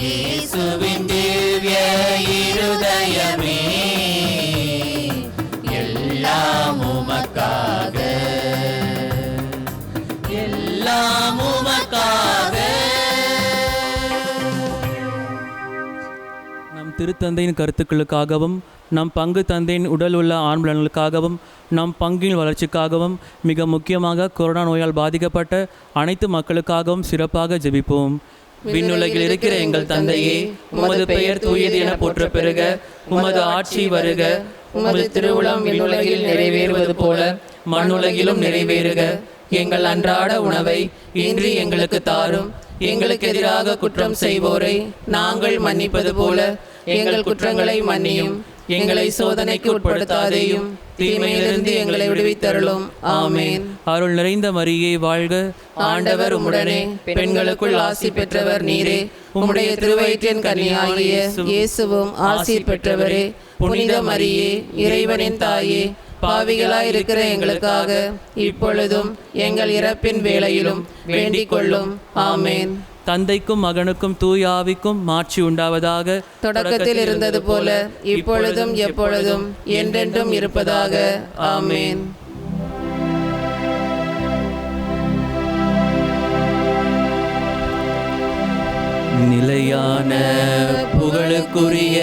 இயேசுவின் திவ்ய இருதயமே எல்லாம் உமக்காக எல்லாம் உமக்காக. நம் திருத்தந்தையின் கருத்துக்களுக்காகவும் நம் பங்கு தந்தையின் உடல் உள்ள ஆண்பலன்களுக்காகவும் நம் பங்கின் வளர்ச்சிக்காகவும் மிக முக்கியமாக கொரோனா நோயால் பாதிக்கப்பட்ட அனைத்து மக்களுக்காகவும் சிறப்பாக ஜெபிப்போம். விண்ணுலகில் இருக்கிற எங்கள் தந்தையே, உமது பெயர் தூயது என போற்ற பெறுக, உமது ஆட்சி வருக, உமது திருவுளம் விண்ணுலகில் நிறைவேறுவது போல மண்ணுலகிலும் நிறைவேறுக. எங்கள் அன்றாட உணவை இன்று எங்களுக்கு தாரும். எங்களுக்கு எதிராக குற்றம் செய்வோரை நாங்கள் மன்னிப்பது போல எங்கள் குற்றங்களை மன்னியும். எங்களை சோதனைக்கு உட்படுத்தாதேயும், தீமையிலிருந்து எங்களை விடுவித்தருளும். ஆமேன். அருள் நிறைந்த மரியே வாழ்க, ஆண்டவர் உம்முடனே, பெண்களுக்குள் ஆசி பெற்றவர் நீரே. உம்முடைய திருவயிற்றின் கன்னியாகிய இயேசுவும் ஆசி பெற்றவரே. புனித மரியே, இறைவனின் தாயே, பாவிகளாயிருக்கிற எங்களுக்காக இப்பொழுதும் எங்கள் இறப்பின் வேளையிலும் வேண்டிக் கொள்ளும். ஆமேன். தந்தைக்கும் மகனுக்கும் தூய ஆவிக்கும் மாட்சி உண்டாவதாக. தொடக்கத்தில் இருந்தது போல இப்பொழுதும் எப்பொழுதும் என்றென்றும் இருப்பதாக. ஆமேன். நிலையான புகழுக்குரிய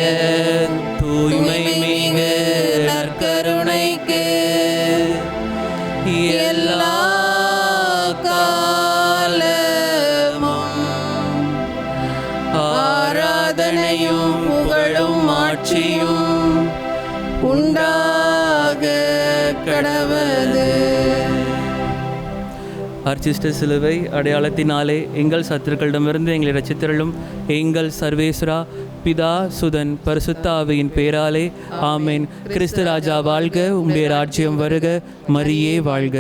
தூய்மை மிகு நற்கருணைக்கு எல்லா காலமும் ஆராதனையும் புகழும் ஆட்சியும் உண்டாக கடவது. அர்ச்சிஷ்ட சிலுவை அடையாளத்தினாலே எங்கள் சத்துருக்களிடமிருந்து எங்களை ரட்சித்தருளும். எங்கள் சர்வேஸ்வரா, பிதா சுதன் பரிசுத்த ஆவியின் பேராலே ஆமேன். கிறிஸ்து ராஜா வாழ்க, உம்முடைய ராஜ்யம் வருக, மரியே வாழ்க.